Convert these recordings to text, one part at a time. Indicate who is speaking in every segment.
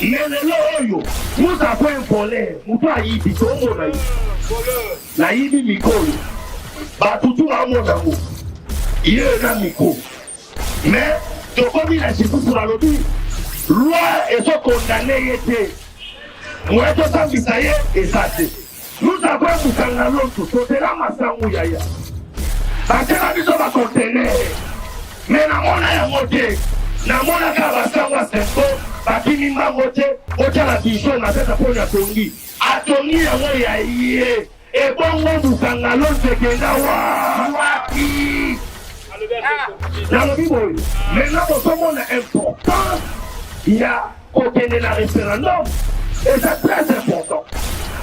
Speaker 1: Mais le loyo, nous avons un volet, nous avons ibi, tout le monde na ibi mikolo, batutu na monango, il y a un micro. Mais, tu connais la justice pour la lobby, loi et son condamné était. Moi, je suis ça et ça c'est. Nous avons un boucan à l'autre, c'est la massangou yaya. Parce que la mission va contenir. Mais na mona ya moté, na mona ka basangwa sembo, bakini mamote, ocha la biso na tata pona tongi. Atongi ya mo ya iye. Et bon boucan à l'autre kenda wapi. Dans le Bible, maintenant, on a important. Il y a aucun référendum. Et c'est très important.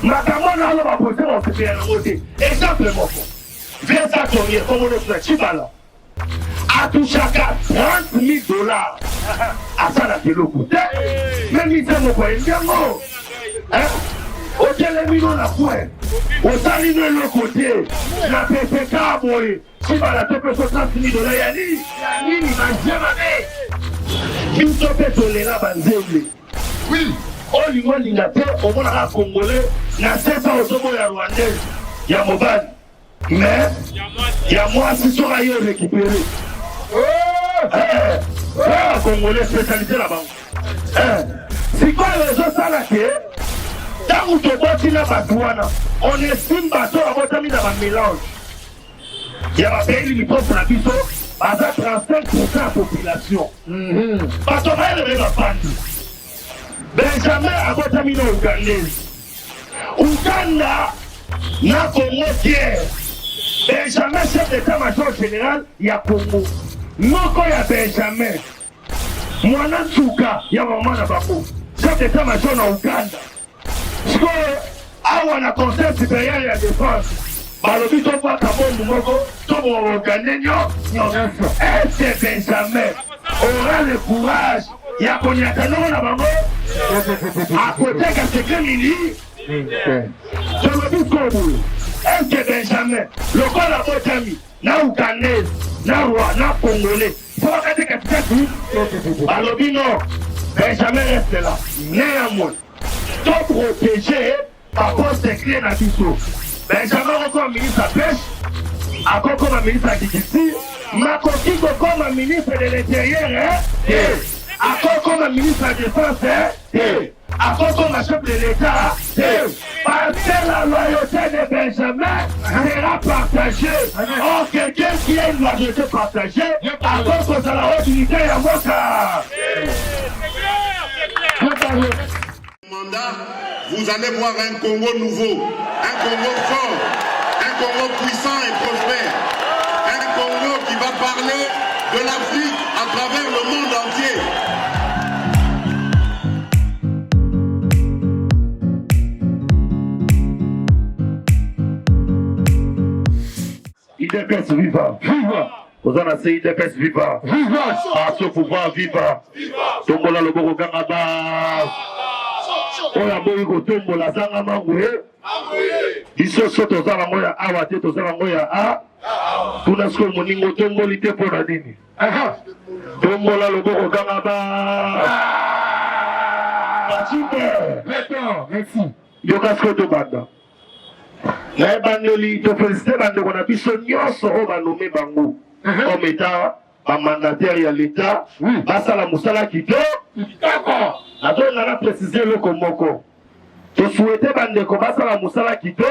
Speaker 1: Makamona, on va poser mon CPN. Exemplement, viens ça tourner comme on est fait. Chibala. À tout chacun, $30,000. À ça, la télé coûte. Même si c'est mon coin, bien mot. Ok, les millions la pointe. Au salut de l'autre côté, la PPK, boy. Si va la tête sur $30,000, Yanni, il va jamais. Il se fait tolérer la banzelle. Oui. On lui voit l'inglaterre, on voit la Congolais, la tête au sommet de Rwandais. Il y a Mobile. Mais, il y a moi, si sur ailleurs récupéré. Congolais spécialisé là-bas. C'est quoi les autres salariés? Tant que tu vois la batouana, on estime bateau à votre ami dans un mélange. Il y a un pays limitrophe pour la biso, à 35% de la population. Bateau va y aller la bande. Benjamin à votre ami dans Ougandais. Ouganda, n'a Congo tiers. Benjamin, chef d'état-major général, il y a Congo. Noko il y a Benjamin. Mwana Tsuka, il y a maman Nabako. Chef d'état-major dans Ouganda. Parce que, awa na conseil supérieur de la défense, balobi to kwa kabombu moko, to mo Ougandais est Benjamin aura le courage, ya konyaka non na bango, à côté ka secret mili, balobi kobu, est Benjamin, le corps la botami, na Ougandais, na roi, na Congolais, faut pas que tu balobi non, Benjamin reste là, néanmoins. To protéger par poste clé na biso. Benjamin encore ministre à pêche, encore comme ministre à Kikiti, Makoki comme ministre de l'Intérieur, encore comme ministre de la Défense, encore comme chef de l'État, parce que la loyauté de Benjamin sera partagée. Or, quelqu'un qui a une loyauté partagée, encore que ça la haute unité à Moka.
Speaker 2: Mandat, vous allez voir un Congo nouveau, un Congo fort, un Congo puissant et prospère, un Congo qui va parler de l'Afrique à travers le monde entier.
Speaker 1: IDPS viva! Viva! Vous en avez IDPS viva! Viva! À ce pouvoir viva! Tombola le Boro Gangaba! Oya boyi kotombola zanga mangwe iso so tozala ngoya awa te tozala ngoya a tuna sko moningo tomboli te pona nini tombola loboko kanga ba merci yoka sko to banda na ebandeli to félicité bandeko na biso nyonso oyo banome bango comme état bamandataire ya l'état basala mosala kitoko. Attends, on a précisé le komoko. Tu souhaitais bandeko basala musala kitoko.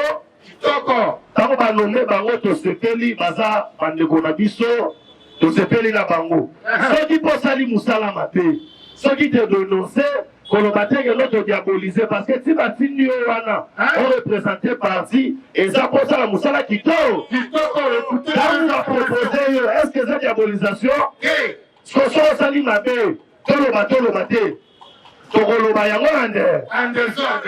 Speaker 1: Tant qu'on va nommer bango to sepeli baza bandeko na biso to sepeli na bango. Ceux qui posent sali musala maté. Ceux qui te dénoncent kolobaté que l'autre diabolisé parce que si batini wana on représenté parti et ça pose la musala kitoko. Écoutez, on a proposé est-ce que c'est diabolisation? Ce que ça sali maté. Tolo maté. Tokoloba yango ande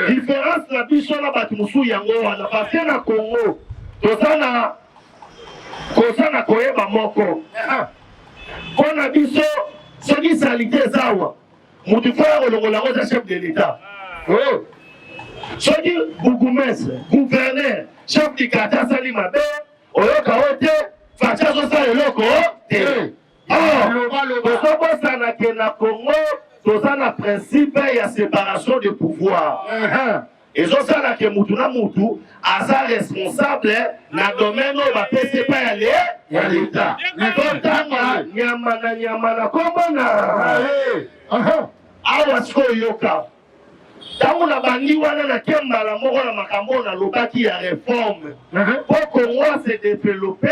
Speaker 1: différence na biso na bato musu yango wana parce que na Congo kosana koyeba moko mpona biso soki salite ezawa mutu faya kolongola yango za chef de l'état soki bourgmestre gouverneur chef du quartier asali mabe oyoka o te faci azosala eloko te tozobosanake na Congo tout ça le principe il y a séparation de pouvoir. Et ça là que mutu na mutu asa responsable na domaine où va passer pas aller à l'état. Nyama na komona. Awa siko yoka. Tango na bandi wana na kemba la moko na makambo na lobaki ya réforme. Pour Congo se développer,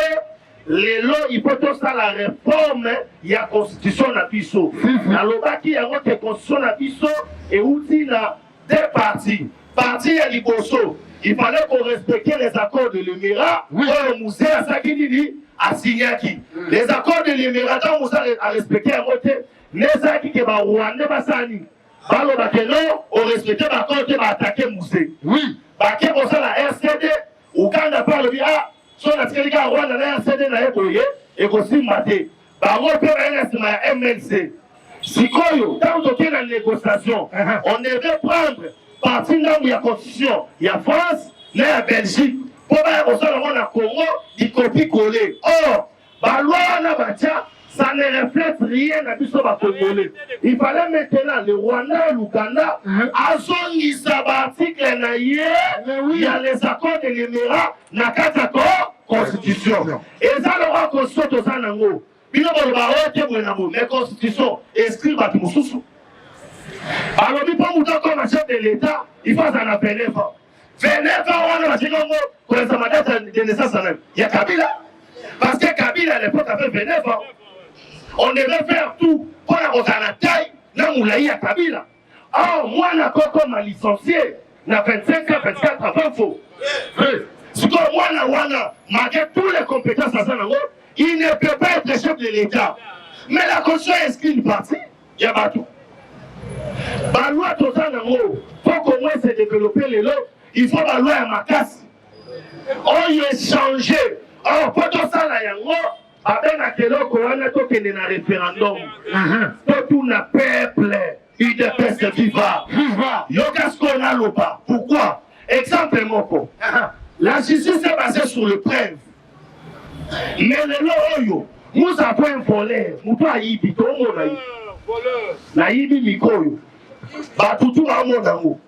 Speaker 1: lelo il faut tout ça la réforme ya constitution na biso. Na lobaki ya ngote constitution na biso et outil na deux parties. Parti à Liboso, il fallait qu'on respecte les accords de l'Émirat. Le musée à Sakini a signé qui. Les accords de l'Émirat, quand vous avez respecté à côté, les accords qui va Rwanda Bassani. Balo Bakeno, on respectait l'accord qui va attaquer le musée. Oui. Baké pour ça la RCD, ou quand on a parlé de son atelier à Rwanda, la RCD n'a pas eu, et qu'on s'y maté. Baro peut la MLC. Si quand on est dans négociation, on devait prendre. Parti là où il y a constitution, il y a France, il y a Belgique. Pour voir au sol on a Congo, il copie coller. Or, la loi ça ne reflète rien à biso ba congolais. Il fallait maintenant le Rwanda, l'Ouganda, à son article il y a les accords de l'Émirat, na quatre accords constitution. Et ça l'aura constitution ça nango. Bino ba barote mwenamo, mais constitution inscrit ba mususu. Alors, pour nous comme chef de l'État, il faut en appeler Vénéva. Vénéva, on a dit que ça m'a dit de naissance en même. Il y a Kabila. Parce que Kabila, à l'époque, avait Vénéva. On devait faire tout pour avoir la taille, là où il y a Kabila. Or, moi, je m'a licencié, na 25 ans, 24 ans, pas faux. Si moi, malgré toutes les compétences à Sanango, il ne peut pas être chef de l'État. Mais la constitution inscrit une partie, il y a pas tout. La loi totale en haut, pour qu'au moins se développer les lots, il faut la loi à ma casse. On y est changé. Alors, pour tout ça, là, il y a avec la kelo, qu'on a tout qui est dans le référendum. Tout le peuple, il dépasse viva. Yogas qu'on a le pas. Pourquoi? Exemple, Moko. La justice est basée sur le preuve. Mais les lots, nous avons un volet. Nous avons un volet. Na yibi mikoyo batutu amonango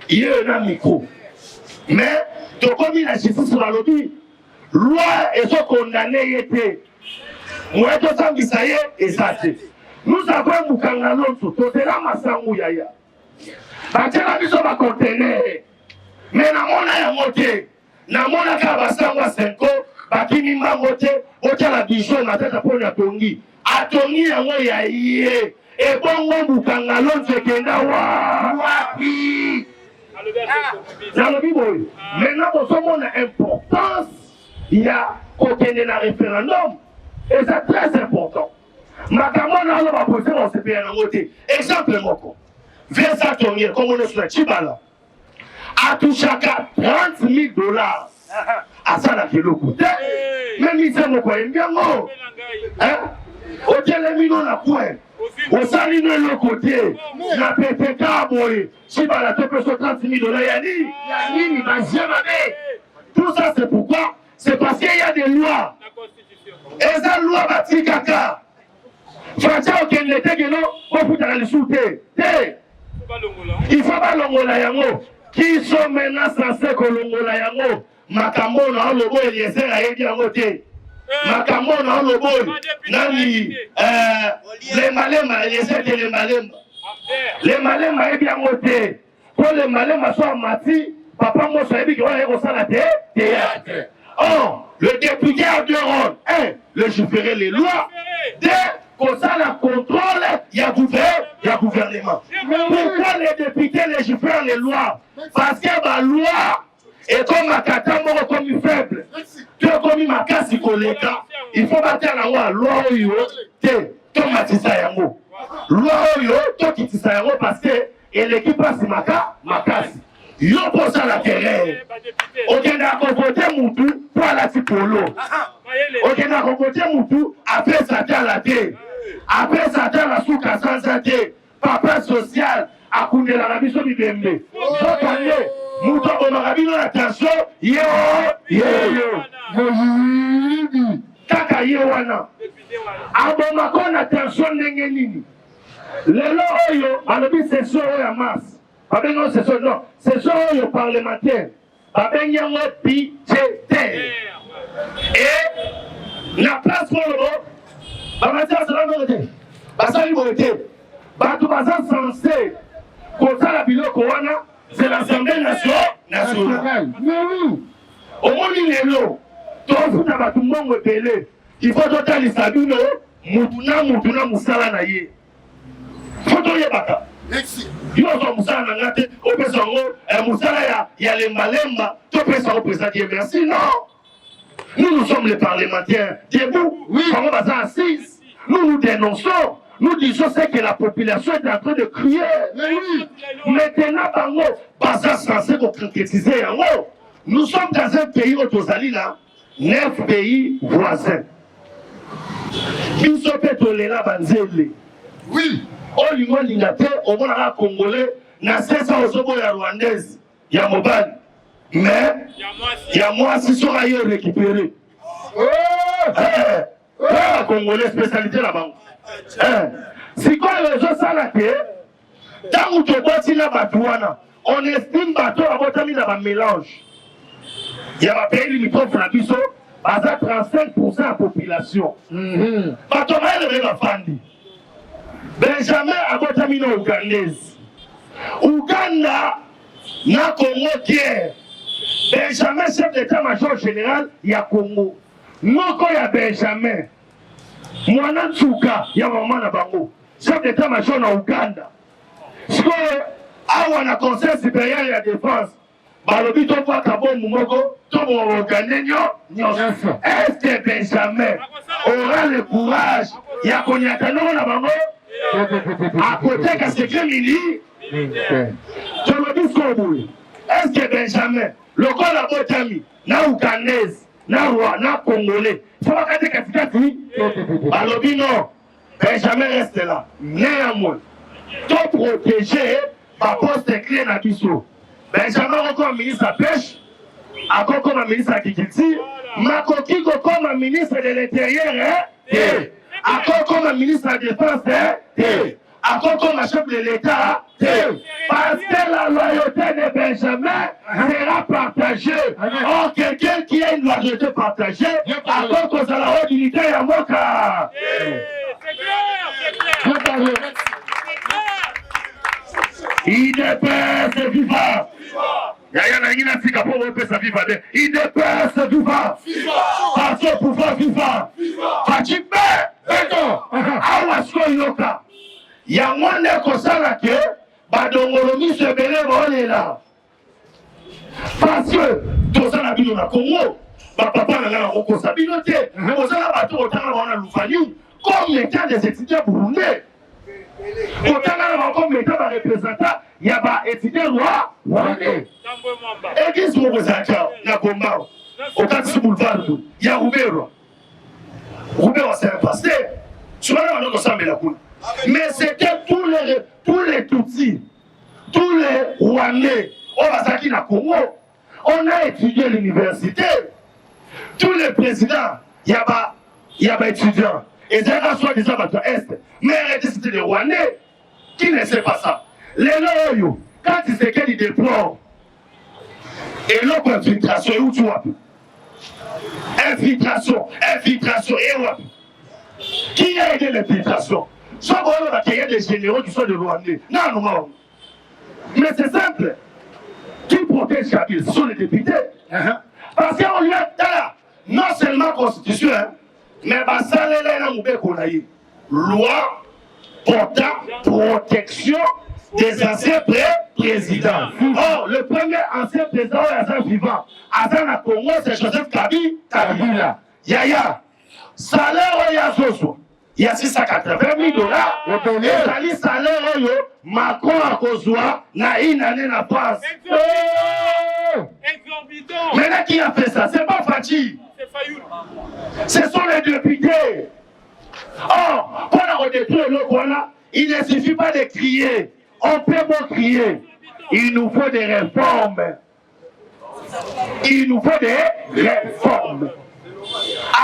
Speaker 1: iye na miko mais tokomi na justice na lobi loi ezo condamné yete mweto sambisa ye ezate nous avons mukanga lonso tozela masangu yaya batela biso ba conteneur mais na mona ya mote na mona ka basangu 5 bakini mbango te otala biso na tata pona tongi atongi yango ya ye ebongo bukanga lonse kenda wapi nalobi boye maintenant bozomona importance ya kokende na référendum et c'est très important makambo na alo bapose baosepela nango te exemple moko versa tongi kongo nyonso na Chibala atushaka $30,000 asalaka eloko te me mise moko ayembi yango otele mino na kwe osali no eloko te na PPK boye Chibala te peso $30,000 ya nini bazie mabe. Tout ça c'est pourquoi? C'est parce qu'il y a des lois et ça loi batikaka facha okende te keno ofutaka lisu te il faut balongola yango qui sont maintenant censés kolongola yango makambo na olobo Eliezer ayebi yango te makambo na olobo nani Lembalema Eliezer te Lembalema ayebi yango te po Lembalema so amati papa moso ayebi ki wana ekosala te théâtre. Or le député a deux rôles: un, légiférer les lois; deux, qu'on ça la contrôle, il y a gouvernement. Pourquoi les députés légifèrent les lois? Parce que la loi est comme un katamoro comme faible. Tu es comme ma casse il faut battre la loi tomatisa yango. Loi tokitisa yango parce que l'équipe passe ma casse. Yo pour ça la terre. Ok, d'accord, voter Moutou pour la tipolo. Ok, d'accord, voter Moutou après ça la terre. Après ça la souka sans santé. Papa social a koundé la rabiso bibembe. Donc allez, Moutou on aura mis l'attention. Yo. Kaka yo wana. Aboma kon attention ndenge nini. lelo oyo alobi session oyo ya mars babengi yango session non session oyo parlementaire babengi yango budgétaire et na place oyo bamati basala ndenge te basali boye te bato baza censé kosala biloko wana c'est l'Assemblée nationale omoni lelo tofuta bato mbongo ebele il faut totalisa bino mutu na mosala na ye fo toyebaka yo ozwa mosala na nga te opesa yango mosala ya lembalemba topesa yango président Dieu merci non nous sommes les parlementaires debout bango baza assise nous dénonçons nous disons ce que la population est en train de crier maintenant bango baza censé concrétiser yango nous sommes dans un pays où tozali là 9 pays voisins biso mpe tolela banzele olingo olinga te omonaka congolais na sesa ozoboya rwandaise ya mobali mais ya mwasi soka ye récupéré congolais spécialité na bango sikoyo ezosala te ntango toboti na bato wana on estime bato babotami na bamélange ya bapays limitrophe na biso baza 35% ya population bato baelebe bafandi benjamin abotami na ugandaise uganda na congo tiere benjamin chef d'état-major général ya congo moko ya benjamin mwana nsuka ya mama na bango chef d'état-major na uganda sikoyo awa na conseil supérieur ya défense balobi tobwaka bombu moko toboogane nyonso est-ce que benjamin aura le courage ya konyata ndongo na bango akoteka secret mili tolobi sikoyo boye est-ce que benjamin lokola botami na ugandaise na congolais fo bakate katikati balobi non benjamin reste là néanmoins to protéger baposte clé na biso benjamin okoma ministre ya pêche akokoma ministre ya agriculture makoki kokoma ministre de l'intérieur te akokoma ministre ya défense te akokoma chef de l'état te parce que la loyauté de benjamin sera partagée. Or quelqu'un qui a une loyauté partagée akokozala haut dignitaire ya mboka. IDPS viva. Yaya na ngina fika po pesa viva de. IDPS viva. Parce que pouvoir viva. Fachibe. Eko. Awa sko yoka. Ya mwane kosala ke badongolo miso ebele bolela. Parce que tozala bino na Congo. Papa na ngana okosa bino te. Ozala bato otanga wana lufani. Comme l'état des étudiants burundais. Otanga comme l'état va représenter ya ba étudiant rwandais. Église Mokozaka na Gomba. Okati boulevard ya Rubero. Rubero c'est un pasteur. Souvent on ensemble la cour. Mais c'était tous les Tutsis, tous les Rwandais, au Bazaki na Congo. On a étudié l'université. Tous les présidents, il y a étudiants. Et c'est là soi-disant à Est. Mais c'était des Rwandais qui ne sait pas ça. Les loyaux, quand ils se quittent, ils déplorent. Et l'autre infiltration, où tu vois? Infiltration, et où? Qui a aidé l'infiltration? Soit il y a des généraux qui sont de Rwandais. Non, non. Mais c'est simple. Qui protège Kabila? Ce sont les députés. Parce qu'on lui a dit, non seulement constitution, mais ça les loi portant protection des anciens présidents. Or, le premier ancien président est vivant. Avant la Congo, c'est Joseph Kabila. Yaya, salaire Yazoso. Il y a $680 000. Et le salaire, Macron a kozwa na une année na France. Maintenant, qui a fait ça? C'est pas Fachi. Ce sont les députés. Or, pour la redétruire le voilà, il ne suffit pas de crier. On peut pas crier. Il nous faut des réformes. Il nous faut des réformes.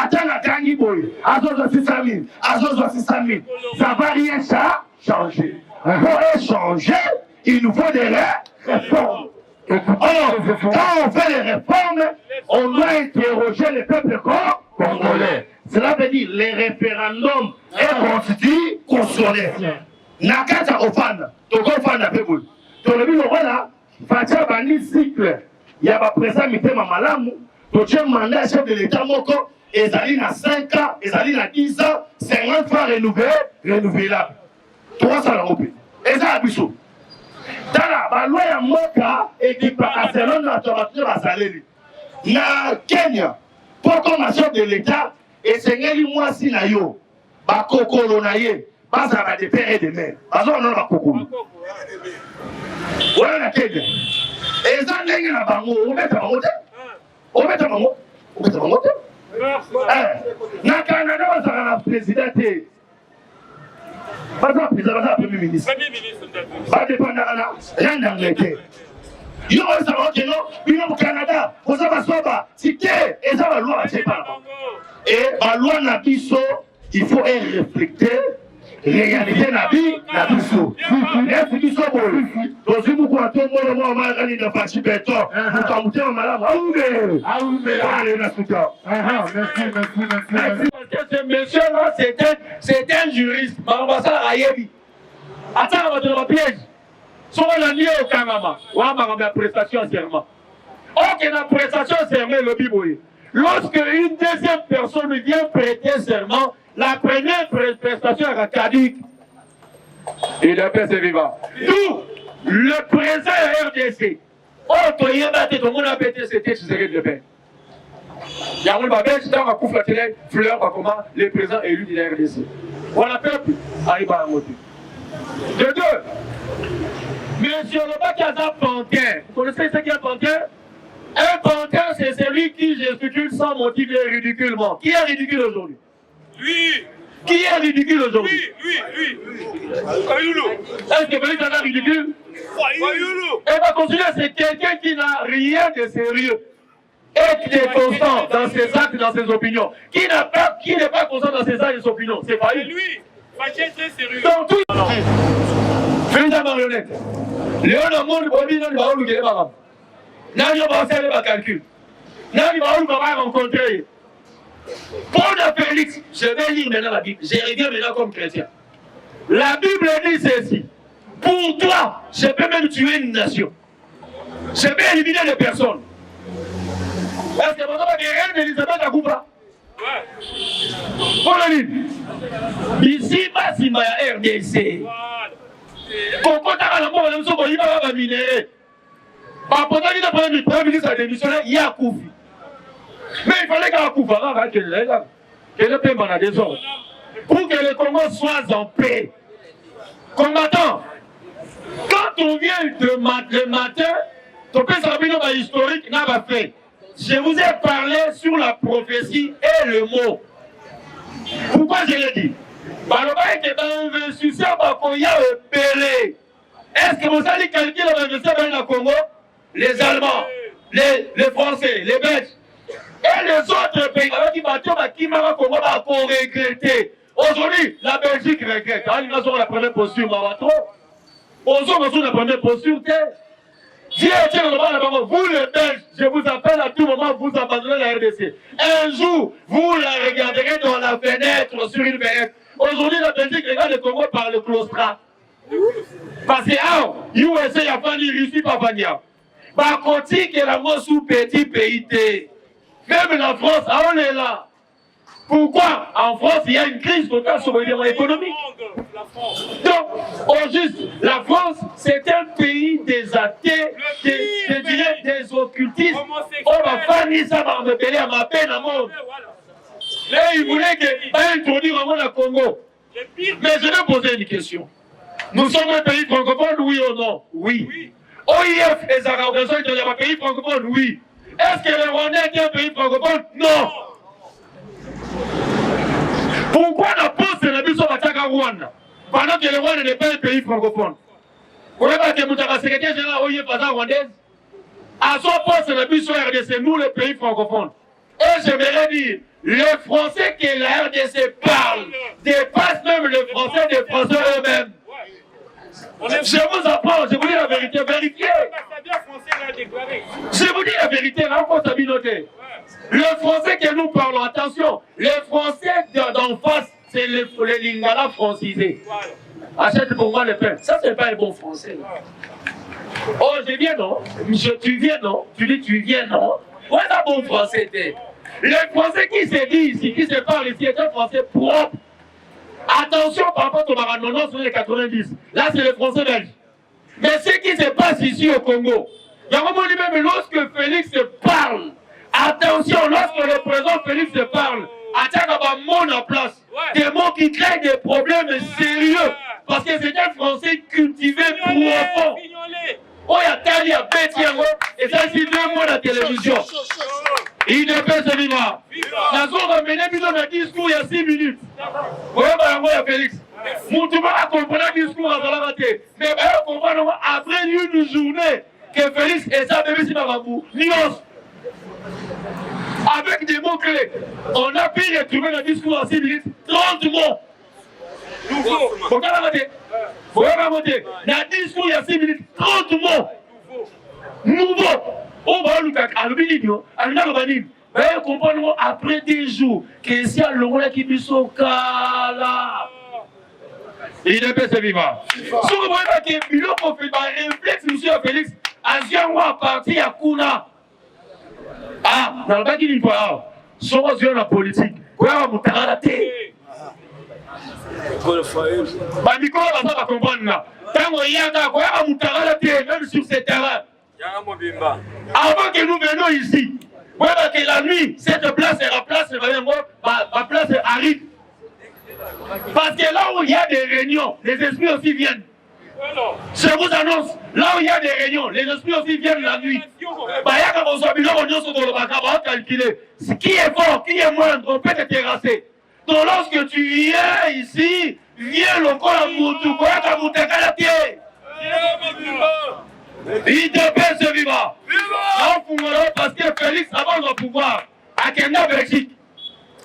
Speaker 1: Attends la Kangi Boy, Azozo 600 000, ça va rien ça changer. Pour changer, il nous faut des réformes. Alors, quand on fait les réformes, on doit interroger le peuple congolais. Cela veut dire les référendums et constitutionnels. Nakata Ofana, Tokofana Pebul. Tolobi Lobola, Fatia Bani cycle. Il y a pas présent Mitema Malamu, Toche mandat chef de l'État Moko, Ezali na 5 ans, Ezali na 10 ans, 50 fois renouvelable. 300 euros. Eza Abisso. Tala, balwa ya moka ekipa aselon na tomatio basaleli. Na Kenya, pour nation de l'État, esengeli mwasi na yo, bakokolo na ye, bazala de père et de mère. Bazo na bakokolo. Wala na Kenya. Eza ndenge na bango, obeta bango te. Obeta bango. Obeta bango te. Na Canada bazala na président te. Baza président, baza premier ministre. Ba dépendant na rien d'Angleterre. Yo oza okeno, bino au Canada, oza basoba, sike, eza ba loi ba chepa. Et la loi na biso, il faut refléter réalité na biso. Est biso boy. Dozi muko atombo le mo magani na fachi beto. Ukamuté malamu. Aoume. Allez na suka. Merci. Parce que ce monsieur là c'est un juriste. Mambasa ayebi. Attends votre piège. Soit la lié au Kanama. Wa ma prestation serment. OK na prestation serment le biboye. Lorsque une deuxième personne vient prêter serment, la première prestation est caduque. Et le paix est vivant. D'où le président RDC. Oh, toi, il y a tout le monde a pété ce texte de paix. Il y a un babel, dans la coupe la télé, fleur, comment les présidents élus de la RDC. Voilà, peuple, arrive à un motif. De deux, monsieur Lobakaza Pantin, vous connaissez ce qu'est un pantin? Un pantin, c'est celui qui gesticule sans motif et ridiculement. Qui est ridicule aujourd'hui?
Speaker 3: Lui.
Speaker 1: Qui est ridicule aujourd'hui?
Speaker 3: Lui.
Speaker 1: Est-ce que Félix est ridicule? Et va continuer, c'est quelqu'un qui n'a rien de sérieux et qui est constant dans ses actes, dans ses opinions. Qui n'est pas constant dans ses actes et ses opinions? C'est pas lui.
Speaker 3: Félix est sérieux.
Speaker 1: Donc tout. Félix la marionnette. Léon Amon, le premier, il va où le baram. Nani va faire le calcul. Nani va où va rencontrer. Pour le Félix, je vais lire maintenant la Bible. Je reviens maintenant comme chrétien. La Bible dit ceci. Pour toi, je peux même tuer une nation. Je peux éliminer des personnes. Est-ce que vous avez des reines d'Elisabeth à Koupa? Ouais. Pour le livre. Ici, Basima RDC. Pourquoi tu as la mort de l'homme, il va minéré. Pendant que le Premier ministre a démissionné, il y a Koufi. Mais il fallait qu'à Koufa, que le paiement a des ordres. Pour que le Congo soit en paix. Combattant, quand on vient le matin, ton père Sabino historique n'a pas fait. Je vous ai parlé sur la prophétie et le mot. Pourquoi je l'ai dit? Est-ce que vous savez quelqu'un va investir dans le Congo? Les Allemands, les Français, les Belges. Et les autres pays, qui m'ont regretté. Aujourd'hui, la Belgique regrette. Ils ont la première posture, la première posture. Vous les Belges, je vous appelle à tout moment, vous abandonnez la RDC. Un jour, vous la regarderez dans la fenêtre, sur une fenêtre. Aujourd'hui, la Belgique regarde le Congo par le claustrat. Parce que, USA, il y a pas de Russie, pas de Par contre, il y a la sous petit pays. Même la France, on est là. Pourquoi? En France, il y a une crise totale sur le plan économique. Donc, au juste, la France, c'est un pays des athées, des occultistes. On va faire ça, on va me payer à ma peine à mort. Là, il voulait introduire au monde le Congo. Mais je vais poser une question. Nous sommes un pays francophone, oui ou non? Oui. OIF et Zara, nous sommes un pays francophone, oui. Est-ce que le Rwanda est un pays francophone? Non. Pourquoi la poste de la mission à Rwanda pendant que le Rwanda n'est pas un pays francophone? Vous voyez que le secrétaire général OIF rwandaise à son poste de la mission RDC, nous le pays francophone. Et j'aimerais dire, les Français que la RDC parle dépassent même les Français des Français eux-mêmes. d'en face, c'est le lingala francisé. Achète pour moi le pain. Ça, c'est pas un bon français. Oh, je viens, non? Tu viens, non? Tu dis, tu viens, non? Ouais, c'est un bon français. Le français qui se dit ici, qui se parle ici, est un français propre. Attention par rapport au Maranono sur les 90. Là, c'est le français belge. Mais ce qui se passe ici au Congo, il y a un moment même lorsque Félix parle, attention, lorsque le président Félix parle, attaque à mon en place, des mots qui créent des problèmes sérieux, parce que c'est un français cultivé profond. Oh, il y a Tali, il y a Betty, et ça, c'est 2 mois à la télévision. Il ne peut se vivre. La zone a mené un discours il y a 6 minutes. Vous voyez, il y a Félix. Moutouma a compris le discours à la raté. Mais on comprend après une journée que Félix et sa bébé si Marabou, nuance. Avec des mots clés, on a pu retrouver le discours à 6 minutes, 30 mots. Nouveau. Vous voyez, le discours il y a 6 minutes, 30 mots. Nouveau. On va le faire à l'obédition, à l'obédition. Vous comprenez après des jours, que si à l'onglet qui dit son cas là. Il ne peut se vivre. Si vous voyez que le biloko fait un réflexe, monsieur Félix, à Zianwa parti à Kuna. Ah, dans le bas qui dit pas, sur la politique, vous voyez, vous avez la tête. Nicolas va comprendre. Tant qu'il y a un tête, même sur ce terrain. Avant que nous venions ici, vous voyez que la nuit, cette place est la place, ma place arrive. Parce que là où il y a des réunions, les esprits aussi viennent. Je vous annonce, là où il y a des réunions, les esprits aussi viennent la nuit. Calculer qui est fort, qui est moindre, on peut te terrasser. Donc lorsque tu viens ici, viens le corps à Moutou, il te peut se vivre. Parce que Félix, avant de pouvoir, à Kenya, Belgique,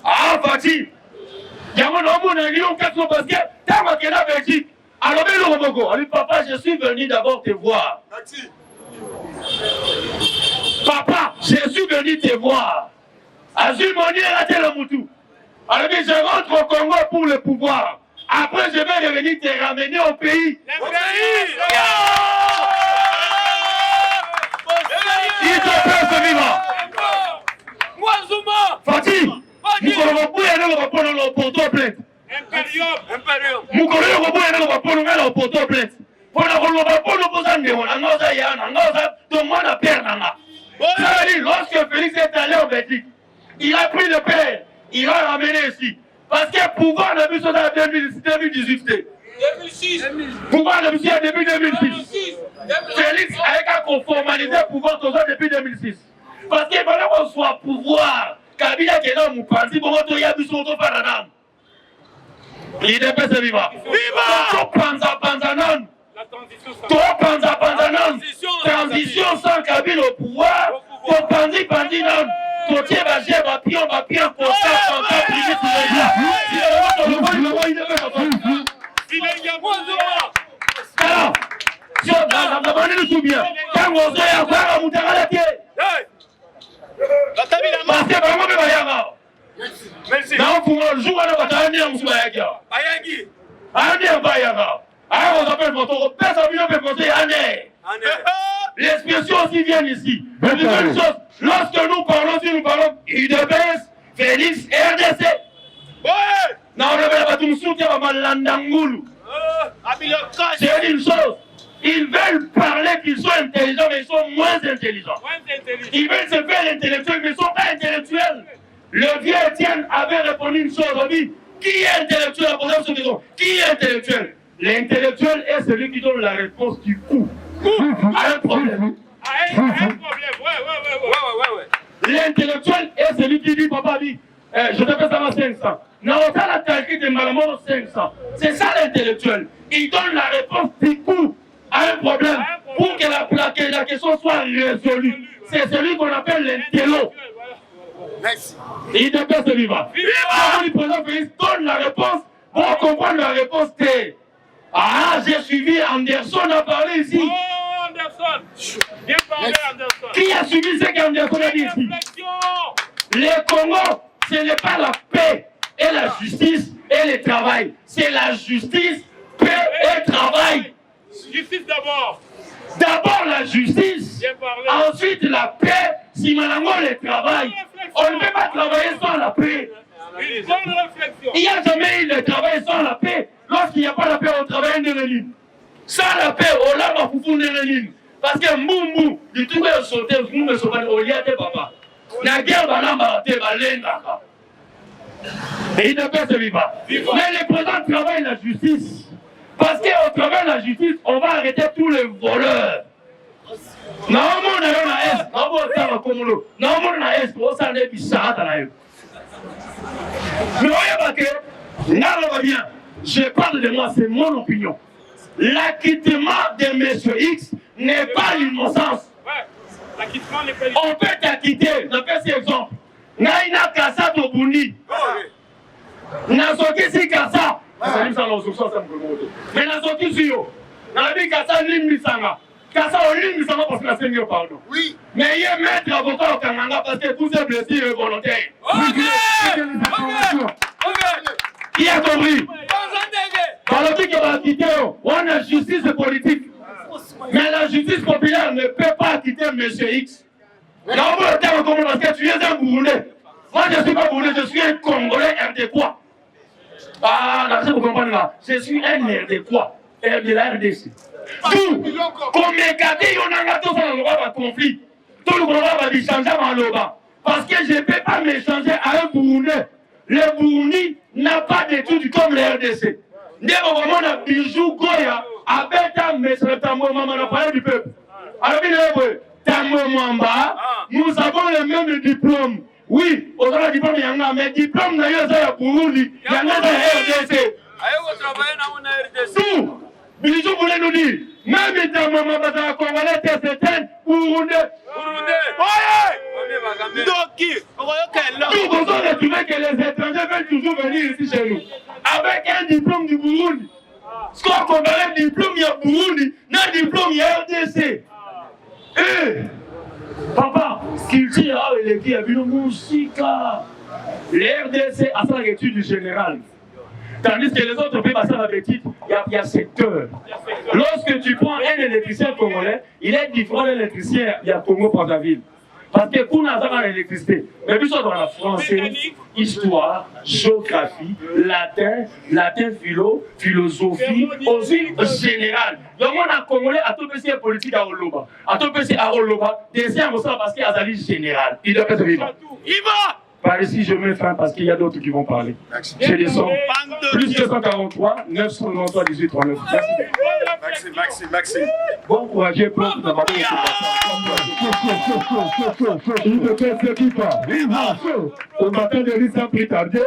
Speaker 1: à Fatih, il y a un homme qui a dit parce que tant à Kenya, Belgique, alors papa, je suis venu d'abord te voir. Papa, je suis venu te voir. Azul Moni a raté le Moutou. Alors je rentre au Congo pour le pouvoir. Après, je vais revenir te ramener au pays. Il te peut se vivre. Fatih, nous allons prendre le porto plainte. Mukolo yoko boye na bapono ngala poto plate. Pona ko loba pono posande wona ngoza yana ngoza to mwana père nanga. Ça veut dire lorsque Félix est allé au Belgique, il a pris le père, il l'a ramené ici. Parce que pouvoir de Bissot en 2018. 2006. Pouvoir de Bissot depuis 2006. Félix a formalisé le pouvoir depuis 2006. Parce que pendant qu'on soit pouvoir, Kabila qui est là, Moupanzi, pour moi, il y a Bissot au Paranam. Il est pas vivant. Viva! Transition sans Kabila au pouvoir. Pour Panzi non. Côté Bagé, Bapion, pour ça, privé sur les gars. Alors, si on nous souvient, quand on s'est à voir à Moutaralaté. Parce que vraiment, il va y avoir. Merci. Non, pour le jour, on va t'amener en soi. Ayagi. Année en Bayaga. Alors, on s'appelle votre père, ça vient de penser année. L'expression aussi vient ici. Mais une seule chose, lorsque nous parlons, UDPS, Félix, RDC. Ouais. Non, on ne va pas tout soutien à Malandangoulou. C'est une chose. Ils veulent parler qu'ils sont intelligents, mais ils sont moins intelligents. Ils veulent se faire intellectuels, mais ils ne sont pas intellectuels. Le vieux Étienne avait répondu une chose, on dit, qui est intellectuel? La première question, qui est intellectuel? L'intellectuel est celui qui donne la réponse du coup. À un problème. À un problème, ouais. L'intellectuel est celui qui dit, papa dit, je te fais ça à 500. Non, ça la calcul de Malamon 500. C'est ça l'intellectuel. Il donne la réponse du coup à un problème pour que la question soit résolue. C'est celui qu'on appelle l'intello. Merci. Il ne peut se vivre. Le président Félix donne la réponse pour comprendre la réponse T. Ah, j'ai suivi Anderson a parlé ici.
Speaker 3: Oh, Anderson. Bien parlé, Anderson.
Speaker 1: Qui a suivi ce qu'Anderson a dit ici? Le Congo, ce n'est pas la paix. et la justice et le travail. C'est la justice, paix et travail.
Speaker 3: Justice d'abord.
Speaker 1: D'abord la justice, ensuite la paix, si maintenant le travail. On ne peut pas travailler sans la paix.
Speaker 3: Une bonne réflexion.
Speaker 1: Il n'y a jamais eu de travail sans la paix. Lorsqu'il n'y a pas la paix, on travaille de l'île. Sans la paix, on l'a pas foutu de l'île. Parce que Moumou, il trouve un sauté, nous ne sommes pas au lieu de papa. La guerre va l'embarquer, va l'endaka. Et il ne peut se vivre. Mais le président travaille la justice. Parce qu'au travers de la justice, on va arrêter tous les voleurs. Non, on a un S, non, on a un S, on s'en est bizarre. Mais voyez que, là, on va bien. Je parle de moi, c'est mon opinion. L'acquittement de M. X n'est pas l'innocence.
Speaker 3: L'acquittement n'est pas l'innocence.
Speaker 1: On peut t'acquitter, je fais cet exemple. Naïna Kassa Tobundi. Nasoki Kassa. Mais Nasoki Siyo. Nabi Kassa Limbisanga. Kassa Limbisanga parce que la Seigneur pardon. Oui. Mais il est maître avocat au Kananga parce que tous ces blessés sont volontaires. Qui a compris? Balobi qui va quitter, on a justice politique. Mais la justice populaire ne peut pas quitter M. X. Non, parce que tu es un Burundais. Moi, je ne suis pas Burundais, je suis un Congolais RD-quoi. Ah, là, vous comprenez là. Je suis un RD-quoi. De la RDC. Tout, comme écarté, on a tous un conflit. Tout le monde va échanger en Loba. Parce que je ne peux pas m'échanger à un Burundais. Le Burundi n'a pas d'études comme le RDC. Dès au moment où on a bijou Goya, avec un message, on a parlé du peuple. Alors, nous avons le même diplôme. Oui, on a le diplôme, mais le diplôme n'a pas de Burundi, il y en a de RDC. Tout, bijou voulait nous dire, même ta maman va congolais, c'est un Burundais. Nous pouvons retrouver que les étrangers veulent toujours venir ici chez nous. Avec un diplôme du Burundi. Ce qu'on compare un diplôme, il y a Burundi. Un diplôme, il y a RDC. Papa, culture, il y a une musique. Les RDC a sa étude générale. Tandis que les autres pays passent à la petite, il y a secteur. Lorsque tu prends un électricien congolais, il est différent de l'électricien, il y a Congo pour la ville. Parce que pour nous avons l'électricité, mais puis dans la français, histoire, géographie, latin philosophie, aussi général. Donc on a Congolais à tout petit politique à Oloba. À tout petit à Oloba, deuxième parce qu'il y a un général. Il doit être vivant. Il va! Par ici, je mets fin parce qu'il y a d'autres qui vont parler. Je descends. Plus 243, 993, 18, 39. Merci. Bon courage pour tout d'abord. Il ne fait ce qu'il faut. Au matin de l'Islam plus tardé,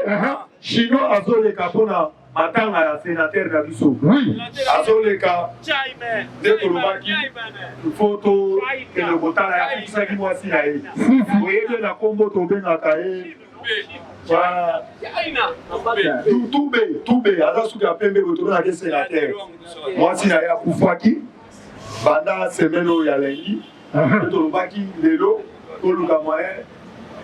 Speaker 1: Chino a zo le capona. Attends à sénateur Nabiso. Oui. Azoleka. De Kolobaki. Photo. Que le botal a fait ça qui moi si là. Vous voyez que la combo tombée dans ta voilà. Toubé. Alors ce qu'on appelle le retour à des sénateurs. Moi si là pour Faki. Banda semaine où il y a lundi. De Kolobaki Lelo. Koluka moyen.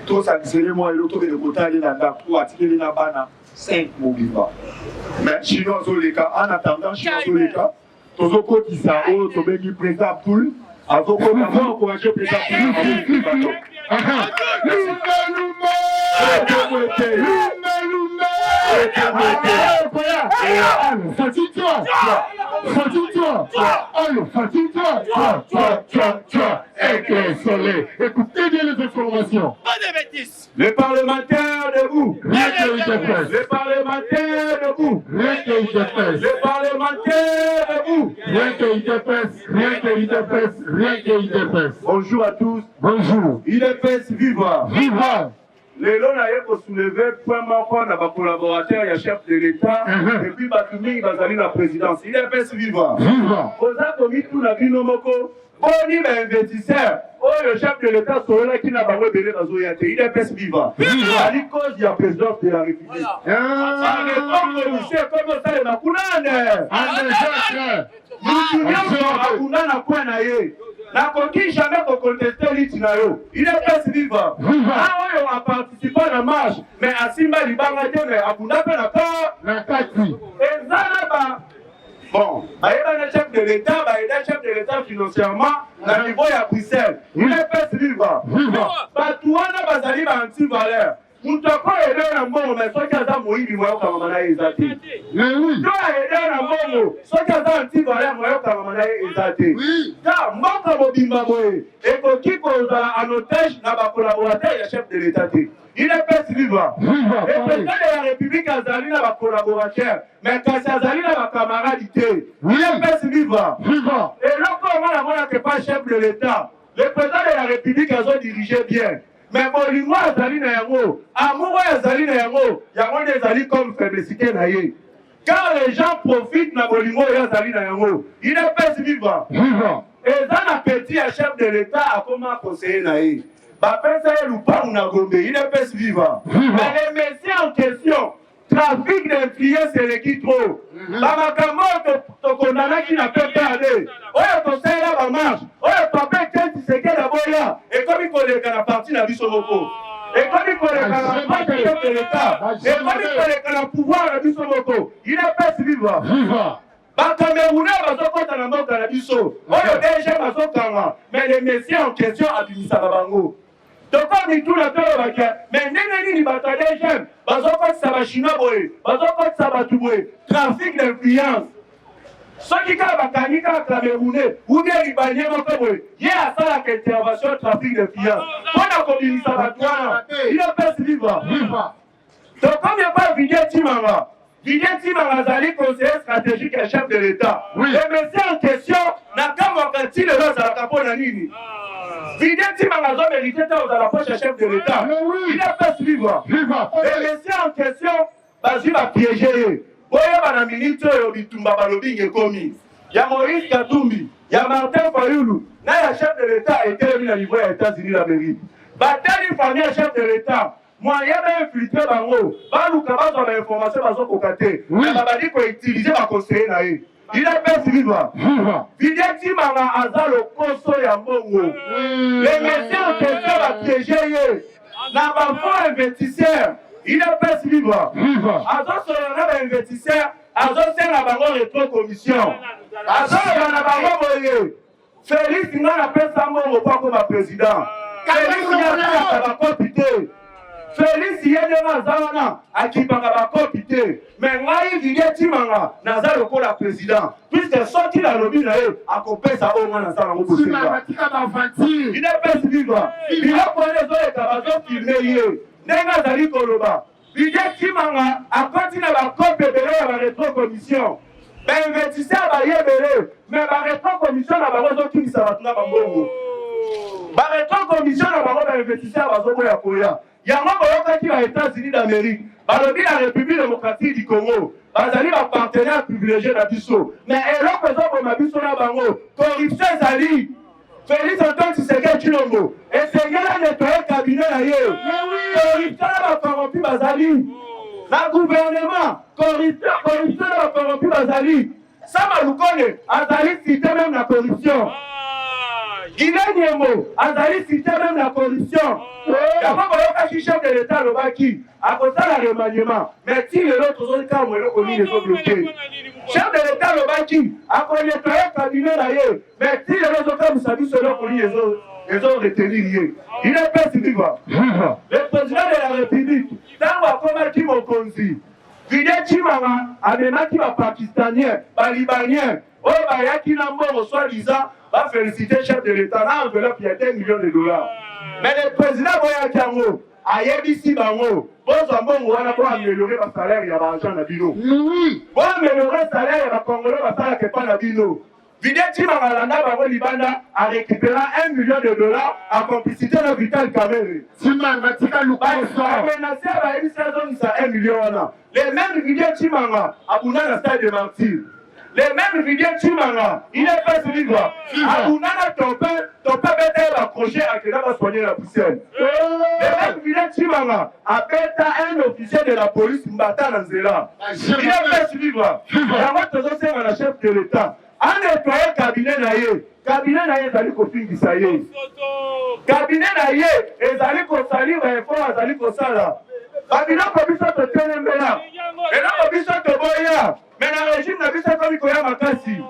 Speaker 1: Tout ça c'est moi et l'autre de botal aller dans la pour attirer la bana. 5 mouvements. Mais Chinois Zoleka, en attendant, Chinois Zoleka, Tozoko Tisao, Tobegi Président Poul, Azoko Tamo encouragé Président Poul.
Speaker 4: Écoutez bien les informations.
Speaker 3: Pas de bêtises.
Speaker 4: Les parlementaires debout. Les parlementaires debout. Les parlementaires debout. Rien que IDPS. Bonjour à tous. Bonjour. IDPS viva. Viva. Les lois ont soulevé point marquant dans les collaborateurs, il y a chef de l'État, et puis Batumi va aller la présidence. IDPS viva. Viva. Vous avez commis tout la vie nomoko. Boni investisseur. Oh, le chef de l'État serait là qui n'a pas rebellé dans Zoyate. IDPS viva. À cause de la présidence de la République. Ah, comme ça, il y a Kounane. Nous souvenons de Kounane à quoi naïe. nakoki jamais kocontester liti na yo UDPS viva oyo aparticipe na marche mais asimba libanga te mais abunda mpe na kati eza na ba bon bayeba na chef de l'état bayeda chef de l'état financièrement na niveau ya Bruxelles UDPS viva bato wana bazali ba anti-valeur mutu akoyede na mbongo mais soki aza moyibi moyokangama na ye eza te to ayede na mbongo soki aza anti-valeur moyokangama na ye eza te ka mboka mobimba boye ekoki kozala en otage na bacolaborateur ya chef de l'état te UDPS viva et président de la république azali na bacolaborateur mais kasi azali na bacamaradi te UDPS viva eloko ongo namonake pas chef de l'état le président de la république azodirige bien mais bolingo azali na yango amour oyo azali na yango yango nde ezali comme faiblesité na ye car les gens profitent na bolingo oyo azali na yango UDPS viva eza na petit ya chef de l'état akoma conseiller na ye bapesa ye lupangu na Gombe UDPS viva mais les messieurs en question trafic d'influence eleki trop bamakambo oyo tokondanaki na PPRD oyo tosalela bamarche oyo papa Etienne Tshisekedi aboya ekomi koleka na parti na biso moko ekomi koleka na parti chef de l'état ekomi koleka na pouvoir na biso moko UDPS viva bakamerunais bazokota na mboka na biso oyo DG bazokanga mais les messieurs en question abimisaka bango tokomi tuna tolobaka mais ndenge nini bato ya DGM bazokotisa bachinois boye bazokotisa bato boye trafic d'influence soki kaka bakangi kaka camerounais ou bien libanien moko boye ye asalaka intervention trafic d'influence mpona kobimisa bato wana UDPS viva tokomi epa Vivien Timanga Vivien Timanga azali conseiller stratégique ya chef de l'état le monsieur en question nakamwaka ti lelo azalaka mpona nini Vivien Timanga azo mérité te ozala poche ya chef de l'état UDPS viva le monsieur en question bazwi bapiége ye boyeba na minute oyo bitumba balobi ngekomi ya Moïse Katumbi ya Martin Fayulu na ya chef de l'état etelemi na niveau ya États-Unis d'Amérique bateli famille ya chef de l'état moyen d'infiltrer bango baluka bazwa na information bazokoka te babadi koutilize baconseiller na ye UDPS viva Vivien Timanga aza lokoso ya mbongo les messieurs en question bapiége ye na bafond investisseur UDPS viva azosola na bainvestisseur azosenga bango retro commission azoloba na bango boye Félix nga napesa mbongo po akoma président Félix nga bakopi te Félix ye ndenge aza wana akipaka bakopi te mais ngai Vivien Timanga naza lokola président puisque soki nalobi na ye akopesa oyo nga naza nango bosenga UDPS viva biloko wana ezoleka bazofilme ye ndenge azali koloba Vivien Timanga akoti na bakopi ebele ya baretro commission bainvestisseur bayebele mais baretro commission na bango ezokimisa bato na bambongo baretro commission na bango bainvestisseur bazokoya koya yango boyokaki ba États-Unis d'Amérique balobi la République démocratique du Congo bazali bapartenaire privilégié na biso mais eloko ezoboma biso na bango corruption ezali Félix Antoine Tshisekedi Tshilombo esengela nettoyer cabinet na ye corruption na bakorrompi bazali na gouvernement corruption na bakorrompi bazali Sama Lukone azali cité même la corruption Guilain Nyembo azali cité même la corruption Yama boyoka chef de l'État lobaki akosala remaniement mais si les autres ont cas moi les les bloqués chef de l'État lobaki akonetoyer cabinet na ye mais si les autres cas musabi solo ko les ont retenu il est pas vivant le président de la République tango akomaki mokonzi Vivien Timanga amemaki ba pakistanien ba libanien oyo bayaki na mbongo soi-disant va féliciter chef de l'État na enveloppe ya 10 millions de dollars mais le président boyaki yango ayebisi bango bozwa mbongo wana po améliorer ba salaire ya baagent na bino po améliorer salaire ya bakongolais basalaka epa na bino Vivien Timanga alanda bango libanda a récupéré 1 million de dollars en complicité na Vital Kamerhe Timanga tika lukoso menacé bayebisi azongisa 1 million wana les mêmes Vivien Timanga abunda na stade de martyr les mêmes Vivien Timanga il est pas vivant abunda na tope bete accroché à que va soigner la poussière les mêmes Vivien Timanga abeta un officier de la police mbata na nzela il est pas vivant yango tozosenga na chef de l'État anetoye cabinet na ye. Cabinet na ye ezali kofingisa ye. Cabinet na ye ezali kosalira effort azali kosala. Babiloko biso totelembela. Eloko biso toboya. Mais na régime na biso tomi koya makasi.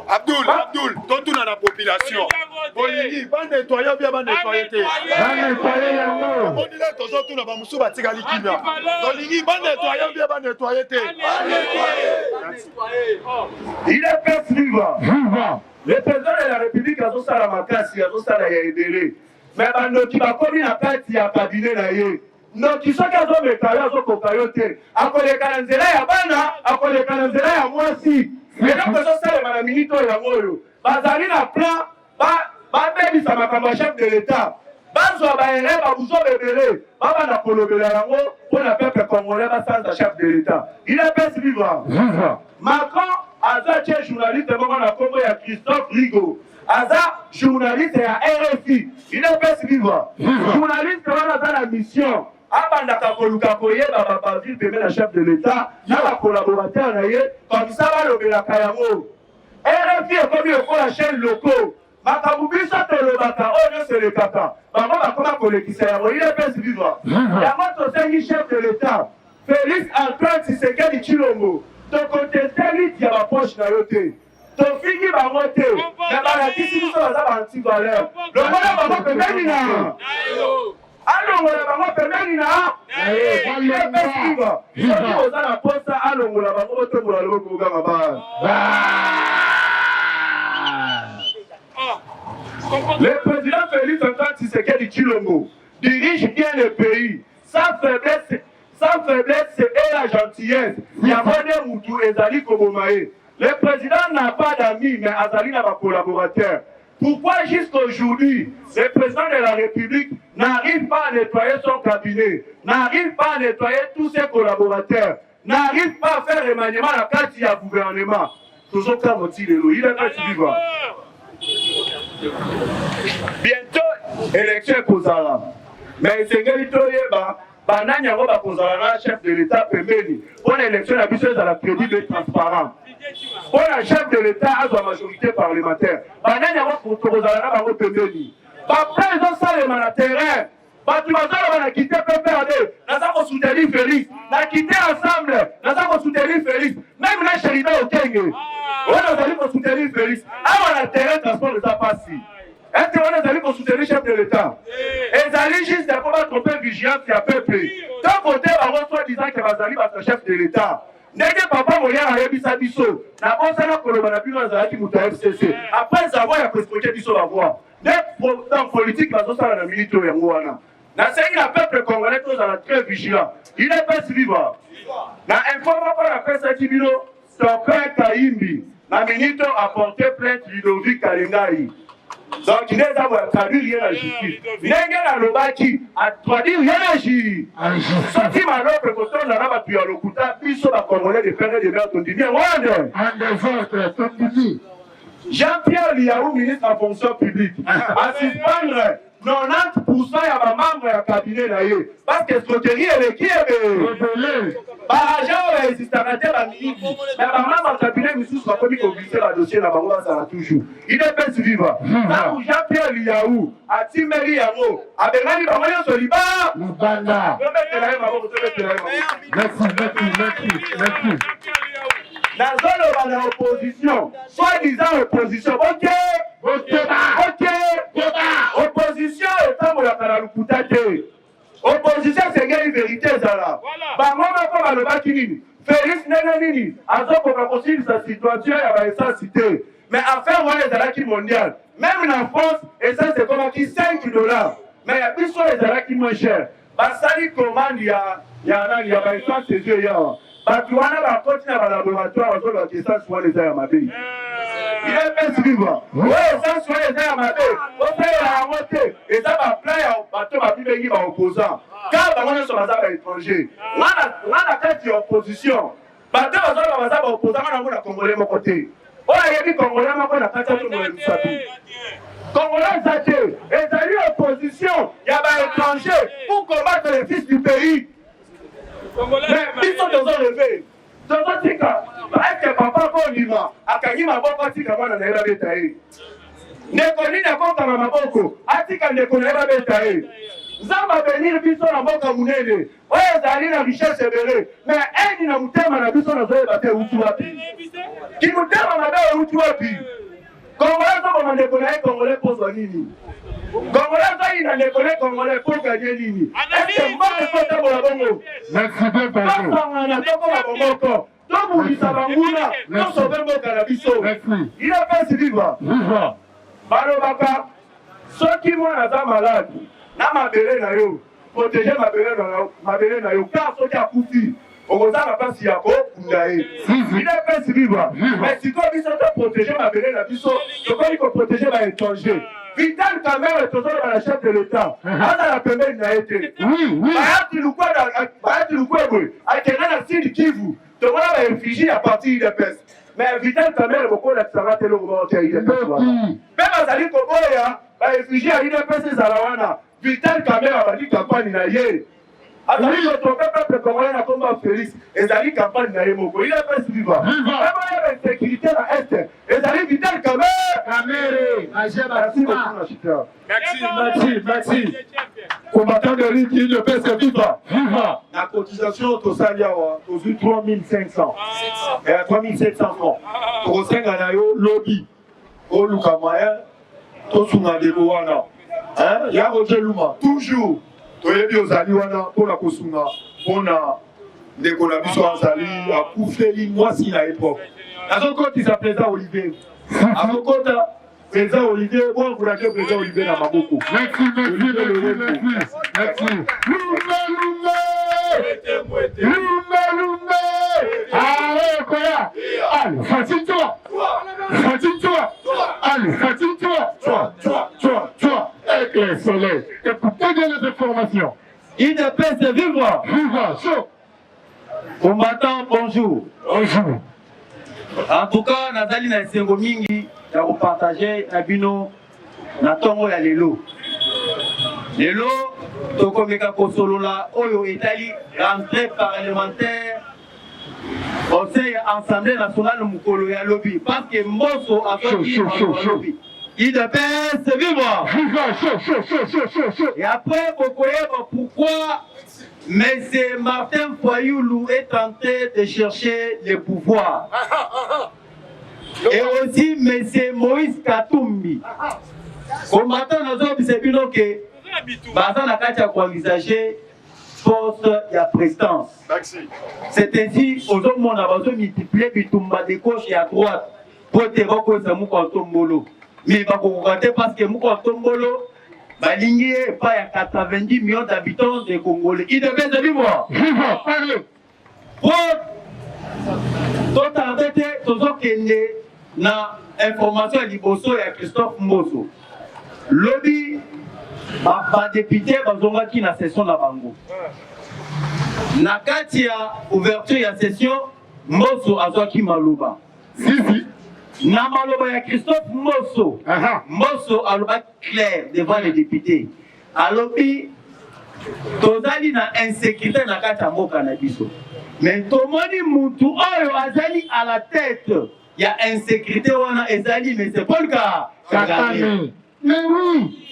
Speaker 5: Abdul, totuna na population. Bolingi, ba nettoyer bien ba nettoyer te.
Speaker 4: Ba nettoyer yango.
Speaker 5: On dit là tozo tuna ba musu ba tikali kimia. Bolingi, ba nettoyer bien ba nettoyer te.
Speaker 4: Il est pas vivant. Le président de la République a sala makasi, a sala ya edele. Mais banoki bakomi na kati ya cabinet na ye. Noki soki azomeka azokoka yo te. Akoleka na nzela ya bana, akoleka na nzela ya mwasi. Eloko ezosalema na minute oyo yango oyo bazali na plan babebisa makambo ya chef de l'État bazwa baere babuzo bebele babanda kolobela yango mpo na peuple congolais basanza chef de l'État. Il est pesi vivant. Macron aza tie journaliste moko na kombo ya Christophe Rigo aza journaliste ya RFI. Il est pesi vivant. Journaliste wana aza na mission abandaka koluka koyeba bavile pembe na chef de l'État na bakolaborateur na ye comme ça balobelaka yango. RFI ekomi lokola chaîne locaux makambo biso tolobaka oyo nyonso elekaka bango bakoma kolekisa yango. Il est pesi vivant. Yango tosengi chef de l'État Félix Antoine Tshisekedi Tshilombo tokontesteli ya bapoche na yo te tofingi bango te na balakisi biso baza baantivaleur longola bango pembeni na alongola bango pembeni na epesiva soki oza na posa alongola bango botombola loboko okanga bana. Le président Félix Antoine Tshisekedi Tshilombo dirige bien le pays sans faiblesse et la gentillesse. Yamone Moutou ezali kobomae. Le président n'a pas d'amis mais azali na collaborateurs. Pourquoi jusqu'aujourd'hui, le président de la République n'arrive pas à nettoyer son cabinet, n'arrive pas à nettoyer tous ses collaborateurs, n'arrive pas à faire remaniement à la carte du gouvernement? Toujours comme il est pas suivant. Bientôt, élection Kozala. Mais c'est Toyeba, Banani Roba Kozala, chef de l'État pembeni. Pour l'élection, la mission est à la crédible et transparente. Pour la chef de l'État à sa majorité parlementaire. Banani Roba Kozala, Bango pembeni. Papa, ils ont ça les mains terrain. Batumazala va quitter PPRD. N'a pas soutenir Félix. N'a quitté ensemble. N'a pas soutenir Félix. Même là, Chérida au Kenge. On a allé pour soutenir Félix. Ah, on a terrain transport de sa passe. Est-ce qu'on est allé pour soutenir le chef de l'État? Et allez juste pour pas tromper vigilance et à peuple. D'un côté, on reçoit disant que Bazali va être chef de l'État. N'est-ce papa Moya a Yabisa Bisso? N'a pas ça là pour le Manabino Azaki Mouta FCC. Après avoir, il a presque Bisso la voix. Dans politique, la zone à la militaire Yangouana. N'a c'est la peuple congolais tous à la très vigilant. Il est pas vivant. N'a informé pas la presse à Tibino. Son père Kaimbi. La ministre a porté plainte Ludovic Kalingai. Donc, il est à traduire rien à la justice. Il est à l'Obaki à traduire rien à la justice. Sorti malheur que quand on a battu à l'Okuta, puis sur la Congolais de faire des mères, on dit bien, Rwanda. Jean-Pierre Liaou, ministre en fonction publique, à suspendre 90% ya ba membre ya cabinet na ye parce que escroquerie eleki ebe agent oyo existaka te bamingi mais bamembre ya cabinet misusu bakomi koglise badossier na bango bazala toujours il est pesi viva ntango Jean-Pierre Liaou atimeli yango abengani bango nyonso libanda tobetela ye maboko tobetela ye maboko nazoloba na opposition soi-disant opposition ok opposition etambolaka na lokuta te opposition esengeli vérité ezala bango moko balobaki nini Félix ndenge nini azokoka kosilisa situation ya baessence te mais affaire wana ezalaki mondiale même na France essence ekomaki $5 mais ya biso ezalaki moins cher basali commande ya baessence ezio yawa bato wana bakoti na balaboratoire bazolobaka essence wana eza ya mabe. Il est pesi vivant. Oui, ça soit les armes à deux. On fait la montée. Et ça va plaire au bateau à vivre à opposant. Car on est sur la étranger. On a tête d'opposition. Bateau à la opposant, on a Congolais mon côté. On a dit Congolais, on a tête de Congolais Zate. Et ça lui opposition. Il y a des étrangers pour combattre les fils du pays. Mais ils sont dans un levé. Dans un tika. Est-ce que papa ondima akangi maboko atika mwana na ye babeta ye ndeko nini akokanga maboko atika ndeko na ye babeta ye nzambe abenir biso na mboka monene oyo ezali na richesse ebele me eni na motema na biso nazoyeba te euti wapi kimotema mabe euti wapi Congolais comme ndeko na ye Congolais pozwa nini Congolais oyo na ndeko na ye Congolais po ganye nini ese mboka ekotambola bongo tofangana tokola bomoko tobundisa banguna tosobe mboka na biso il a fait vivre balobaka soki mwana aza malade na mabele na yo protege mabele na yo car soki akufi okozala mpasi ya kokunda ye il a fait vivre mais sikoyo biso toprotege mabele na biso tokoki koprotege baétranger Vital Kamerhe tozoloba na chef de l'état azala pembeni na ye te bayati lukwebwe akende na sud kivu tomona barefugie ya parti UDPS mais Vital Kamerhe bokolakisanga te eloko baotia UDPS wana mpe bazali koboya barefugie ya UDPS ezala wana Vital Kamerhe abandi kampagne na ye azali kotrope peuple congolais na komba Félix ezali campagne na ye moko UDPS viva eboyeba insécurité na este ezali Vital Kamerhe. Merci. Combattant de lutte UDPS viva. La cotisation tosali awa tozwi 3500 et 3700 francs tokosenga na yo lobby oluka moyen tosunga ndeko wana ya Roger Luma toujours toyebi ozali wana mpona kosunga mpona ndeko na biso azali akufeli mwasi na époque nazokotisa président Olivier azokota président Olivier bonvulake président Olivier na maboko merci allez koya allez fatine-toi allez fatine-toi avec le soleil écoutez bien les informations UDPS vivre chaud combattant bonjour en tout cas nazali na esengo mingi ya kopartage na bino na ntongo ya lelo tokomeka kosolola oyo etali rentrée parlementaire au sein ya Assemblée nationale mukolo ya lobi parce que mboso azoki lobi UDPS vivre et après pourquoi M. Martin Fayulu est tenté de chercher le pouvoir. Et aussi M. Moïse Katumbi. Combattant dans un bisebino que Bazan n'a qu'à envisager poste de présidence. C'est ainsi aux hommes on a besoin de multiplier bitumba de gauche et à droite pour te voir que c'est Moukantombolo. Mais il va regarder parce que Moukantombolo Baligné pas à 90 millions d'habitants de Congolais. Il devait se vivre. Pour tout arrêter, tout ce qui est na information à Liboso et à Christophe Mboso. Lobby, ba député bazonga qui na session na bango. Na kati ya ouverture ya session, Mboso azwaki maloba. Na maloba ya Christophe Mboso. Mboso aloba clair devant les députés. Alobi tozali na insécurité na kati ya mboka na biso. Mais tomoni mutu oyo azali à la tête ya insécurité wana ezali mais c'est Paul Kagame. Mais oui.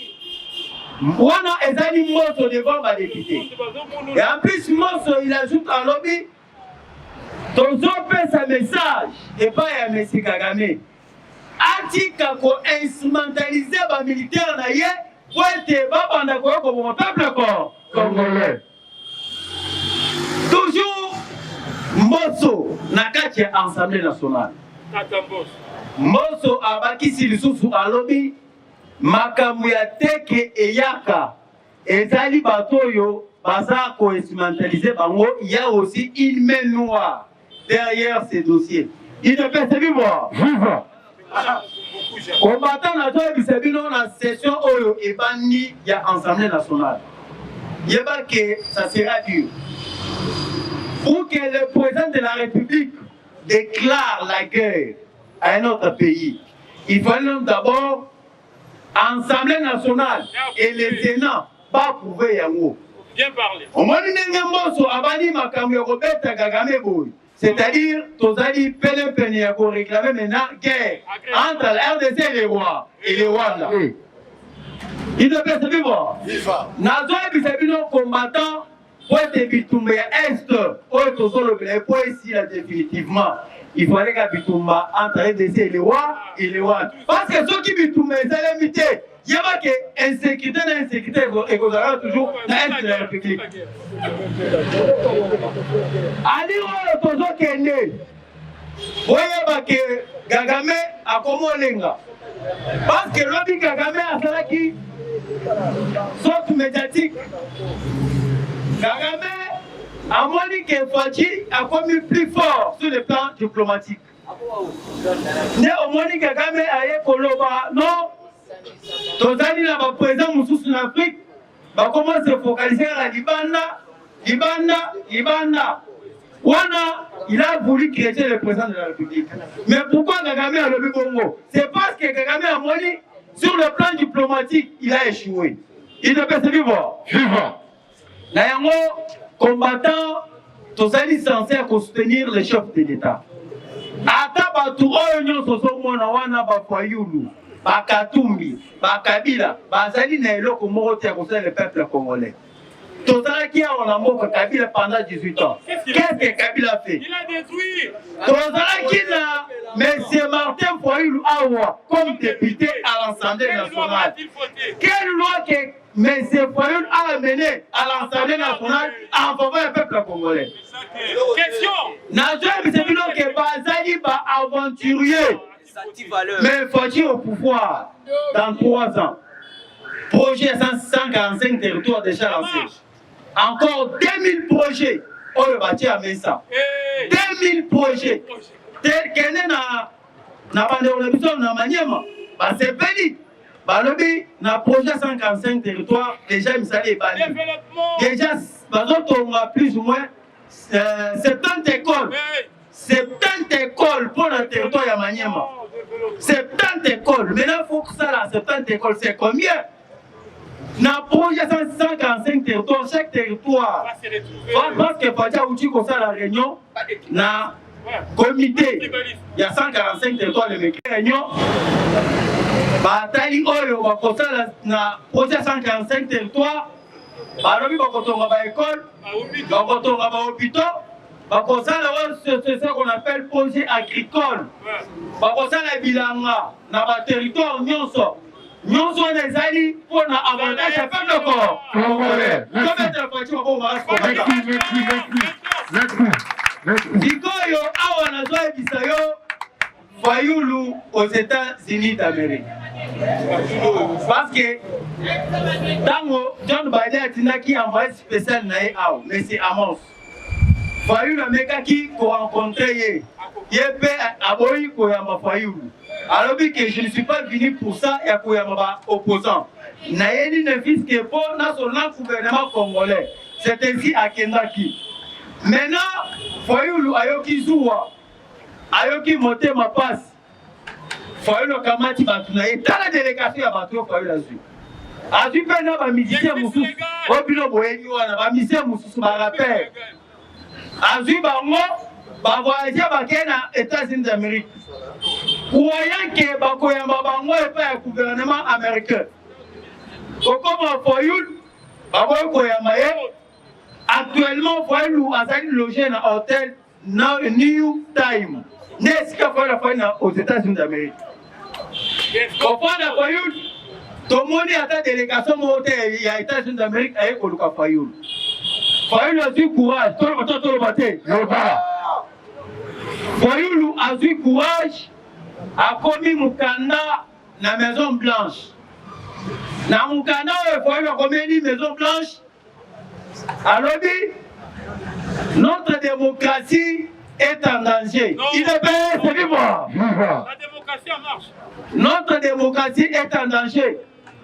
Speaker 4: Wana ezali Mboso devant les députés. Et en plus Mboso il ajoute à lobby tozo pesa message et pas ya Messi Kagame. Atika ko instrumentaliser ba militaire na ye pour te ba banda ko ko peuple congolais. Toujours Mboso na kati ya Assemblée nationale. Mboso abakisi lisusu alobi makambo ya teke eyaka ezali batoyo baza ko instrumentaliser bango. Il y a aussi une main noire derrière ces dossiers. Il ne peut se vivre. Combattant na toi bisebino na session oyo ebani ya Assemblée nationale. Yeba que ça sera dur. Pour que le président de la République déclare la guerre à un autre pays, il fallait d'abord Assemblée nationale et le Sénat pas prouver yango.
Speaker 3: Bien parlé.
Speaker 4: Au moins Mboso abani makambo Robert Kagame boy.
Speaker 6: C'est-à-dire, Tozali Pene a réclamé maintenant guerre entre la RDC et les rois et les Rwanda. Il ne peut se vivre. Nazo et Bisabino combattant pour être Bitumba Est, pour être solo, pour ici définitivement. Il fallait que Bitumba entre la RDC et les rois et les Rwanda. Parce que ceux qui Bitumba, c'est l'amitié. Il y a pas que insécurité et qu'on aura toujours dans l'Est de la République. Allez, on est toujours Kenya. Voyez que Kagame a comme Olenga. Parce que l'objet Kagame a fait qui saute médiatique. Kagame a montré que Fadji a commis plus fort sur le plan diplomatique. Mais au moins Kagame a eu Koloba, non. Tozali na ba président mususu en Afrique, ba comment se focaliser à Libanda. Wana, il a voulu créer le président de la République. Mais pourquoi Kagame a levé Bongo? C'est parce que Kagame a montré sur le plan diplomatique, il a échoué. Il ne peut se vivre. Nayango, combattant, Tozali censé soutenir les chefs de l'État. Ata batu oyo nyonso somona wana ba Fayulu. Bakatumbi, Bakabila, Bazali na eloko moko te concerne le peuple congolais. Tozala qui a en amour Kabila pendant 18 ans. Qu'est-ce que Kabila a fait?
Speaker 3: Il a détruit.
Speaker 6: Tozala qui a M. Martin Fayulu Awa comme député à l'Assemblée nationale. Quelle loi que M. Fayulu a amené à l'Assemblée nationale en faveur du peuple congolais?
Speaker 3: Question.
Speaker 6: Nazo Bisebino que Bazali va aventurier. Mais Fadji au pouvoir dans 3 ans. Projet 145 territoires déjà lancés. Encore 2000 projets. Oh, le bâti à Mesa. 2000 projets. Tel qu'elle est na Pandéolébison, na Maniema. C'est béni. Balobi, na projet 145 territoires, déjà, il s'allait bani. Déjà, on a plus ou moins 70 écoles. 70 écoles pour le territoire de Maniema. 70 écoles. Maintenant, il faut que ça, là, 70 écoles, c'est combien? Dans le projet 145 territoires, chaque territoire, parce que Fadja Ouchi, comme ça, la réunion, dans le comité, il y a 145 territoires, les réunions. Batali Oyo, comme ça, dans le projet 145 territoires, Balobi, on va à l'école, on va à l'hôpital. C'est ce qu'on appelle projet agricole. C'est la bilanga, dans le territoire nyonso. Nyonso les alliés pour avantage à faire le corps. Dikoyo, Awana Bisayo, Fayulu aux États-Unis d'Amérique. Parce que Tango, John Biden a qui envoyé spécial Naïaou, mais c'est Amos. Fayulu ameka qui rencontré Yépe Aboyi Koyama Fayulu. Alors que je ne suis pas venu pour ça et à Koyama opposant. Naïli ne fils que pour national gouvernement congolais. C'est ainsi à Kendaki. Maintenant, Fayulu Ayoki Zoua, Ayoki monté ma passe. Fayulu Kamati Batunaye, dans la délégation à Batu Fayulu Azu. Azu Pena va musicien Moussous, Obino Boyeni Wana, va musicien Moussous, ma rappel. Azui Bango, voyager aux États-Unis d'Amérique. Croyant que Bakoyamba Bango n'est pas un gouvernement américain. Comme Fayulu, actuellement, Fayulu a logé dans un hôtel New Time. N'est-ce aux États-Unis d'Amérique? Comprendre Fayulu, tout le monde a une délégation aux États-Unis d'Amérique avec Fayulu. Fayulu a eu courage, Fayulu a eu courage, a commis Mukanda na Maison Blanche. Na Mukanda, Fayulu a commis Maison Blanche. Alors, notre démocratie est en danger. Il est bien, c'est vivre.
Speaker 3: La démocratie en marche.
Speaker 6: Notre démocratie est en danger.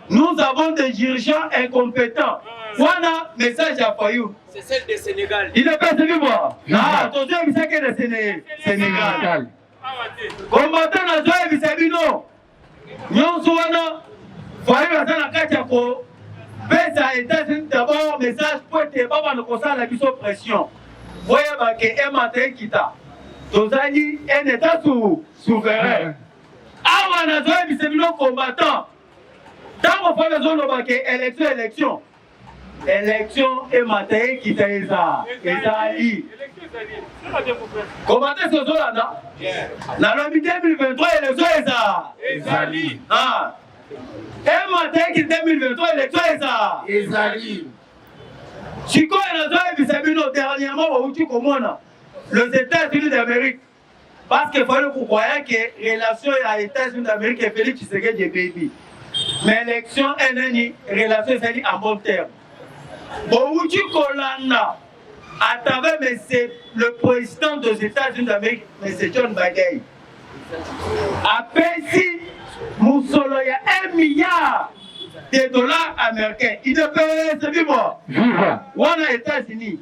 Speaker 6: Nous avons des dirigeants incompétents. Voilà, message à Fayulu.
Speaker 7: C'est celle du Sénégal.
Speaker 6: Il est pas de vivre. Ah, attention, il sait que le Sénégal. Combattant la joie, il s'est dit non. Nous sommes Fayulu dans la carte à quoi? Pesa États-Unis d'abord, message pour être pas dans le conseil la pression. Voyez que un matin qui t'a. tozali un état souverain. Awa nazoya bisebino combattant. Tango fa nazoloba ke élection. Élection et matin qui t'aisa. Ezali. Combattant ce zolanda. Dans le 2023 élection ezali. Ah. Et matin qui 2023 élection ezali. Chico et nazoya bisebino dernièrement au uti komona. Les États-Unis d'Amérique. Parce qu'il fallait que vous croyez que la relation à les États-Unis d'Amérique est Félix Tshisekedi et baby. Mais l'élection est une relation à bon terme. Bon, Kolanda, à travers le président des États-Unis d'Amérique, M. John Biden, a payé Moussolo, il y a $1 milliard américains. Il ne peut pas se vivre. On a les États-Unis.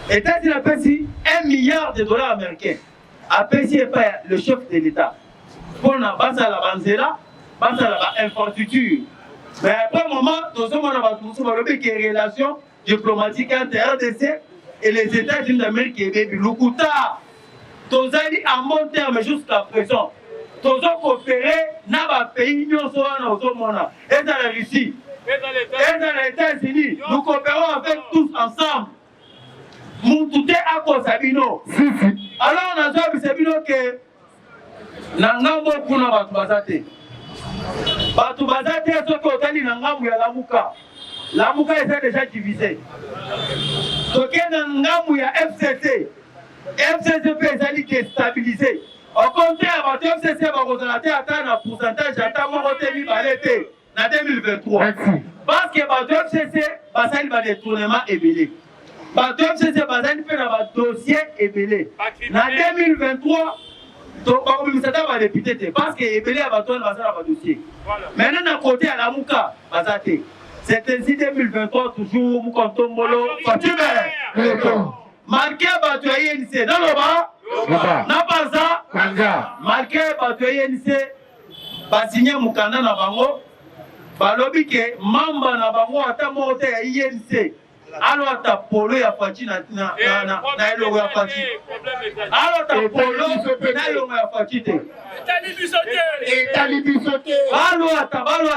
Speaker 6: Les États-Unis a payé $1 milliard américains. A payé le chef de l'État. Pour la base à la banzela, base à la infrastructure. Mais après un moment, dans ce moment, on a vu qu'il y a une relation diplomatique entre RDC et les États-Unis d'Amérique et Lukuta. Tous allés à bon terme jusqu'à présent. Tous ont coopéré dans les pays qui sont et dans la Russie. Et dans les États-Unis. Nous coopérons avec tous ensemble. Moutouté à Kosabino. Alors on a dit Sabino que Nangambo kuna Batubazate. Batubazate est ce que Nangambo ya Lamuka. Lamuka est déjà divisé. Donc Nangambo ya FCC. FCC peut être stabilisé. Au contraire, FCC va retraiter atteindre un pourcentage en 2023. Parce que FCC va des tournements ébélés. FCC va faire un dossier ébélé. En 2023, va député parce que ébélé va faire un dossier. Maintenant, à côté à la Mouka, c'est ainsi 2023, toujours Moukantombolo, Fatime. Marqué Batoye NC, dans le bas, Nabaza, marqué Batoye NC, Basigné Moukanda Nabango, Balobi ke Mamba Nabango, Atamote à INC. Alors ta polo ya fachi na elongo ya fachi. Alors ta polo na elongo ya fachi te. Etali bisote. Alors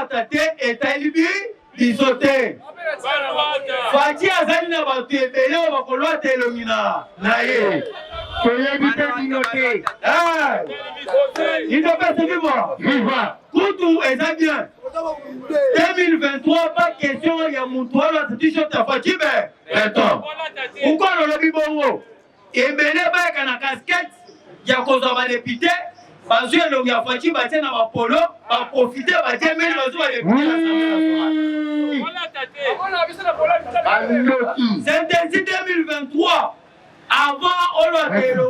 Speaker 6: ta te etali bisote. Fachi azali na batu ebele bakolo te elongina na ye. Toyebi te dinote. Il ne peut se vivre. Viva. Koutou est bien. 2023, pas question, il y a mon toit, la t-shirt à Fatime. Attends. Pourquoi le lobby bongo? Et bien, il y a une casquette, il y a cause de député, parce que il y a Fatime, il y a un polo, va profiter, va dire, mais il c'est ainsi 2023. Avant,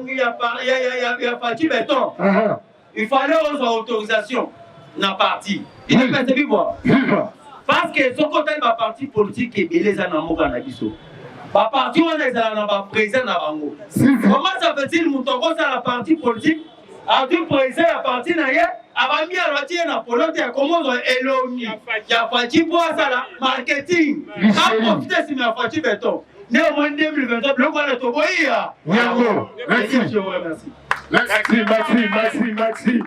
Speaker 6: il y a Fatime, il fallait aux autorisations. Na parti. Il ne peut pas vivre. Parce que son côté de ma parti politique est belé à Namoka Nabiso. Ma parti, on est dans la président Nabango. Comment ça fait-il, Moutongo, dans la partie politique, a dû président la partie Naye, a mis à l'outil na Polote, à comment on est éloigné. Il y a parti pour ça, la marketing. Quand on profite de ma parti béton. Néanmoins, 2023, le roi de Toboïa. Merci, je vous remercie.
Speaker 4: Merci.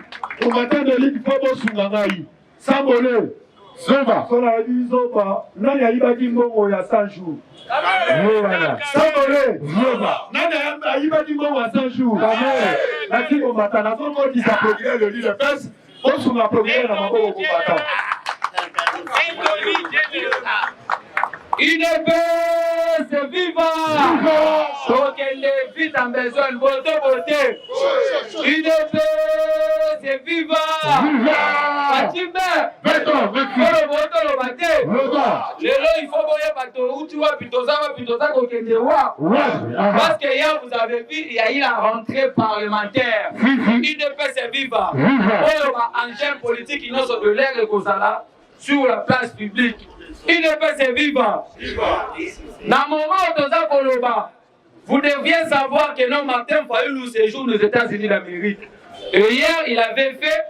Speaker 4: Au matin de l'île, il faut Sungangaï. Sambole. Zoba. Zoba. Nani Aïbadi Mbongo il y a 100 jours. Sambole. Zoba. Nani Aïbadi Mbongo il y a 100 jours. Nati Momatana. Son mot qui s'appropriait le lit de fesse. On s'en appropriait dans ma boue au combattant.
Speaker 6: Il est bête, c'est vivant. Donc elle est vite en besoin de beauté. Il est bête, c'est vivant. Fatime, il faut parce que hier vous avez vu, il y a eu la rentrée parlementaire. Il est bête, c'est vivant. Engin politique, il nous de l'air et Kozala sur la place publique. Il ne peut se vivre. Dans le moment où vous deviez savoir que non, Martin Fayulu séjourne aux États-Unis d'Amérique. Et hier, il avait fait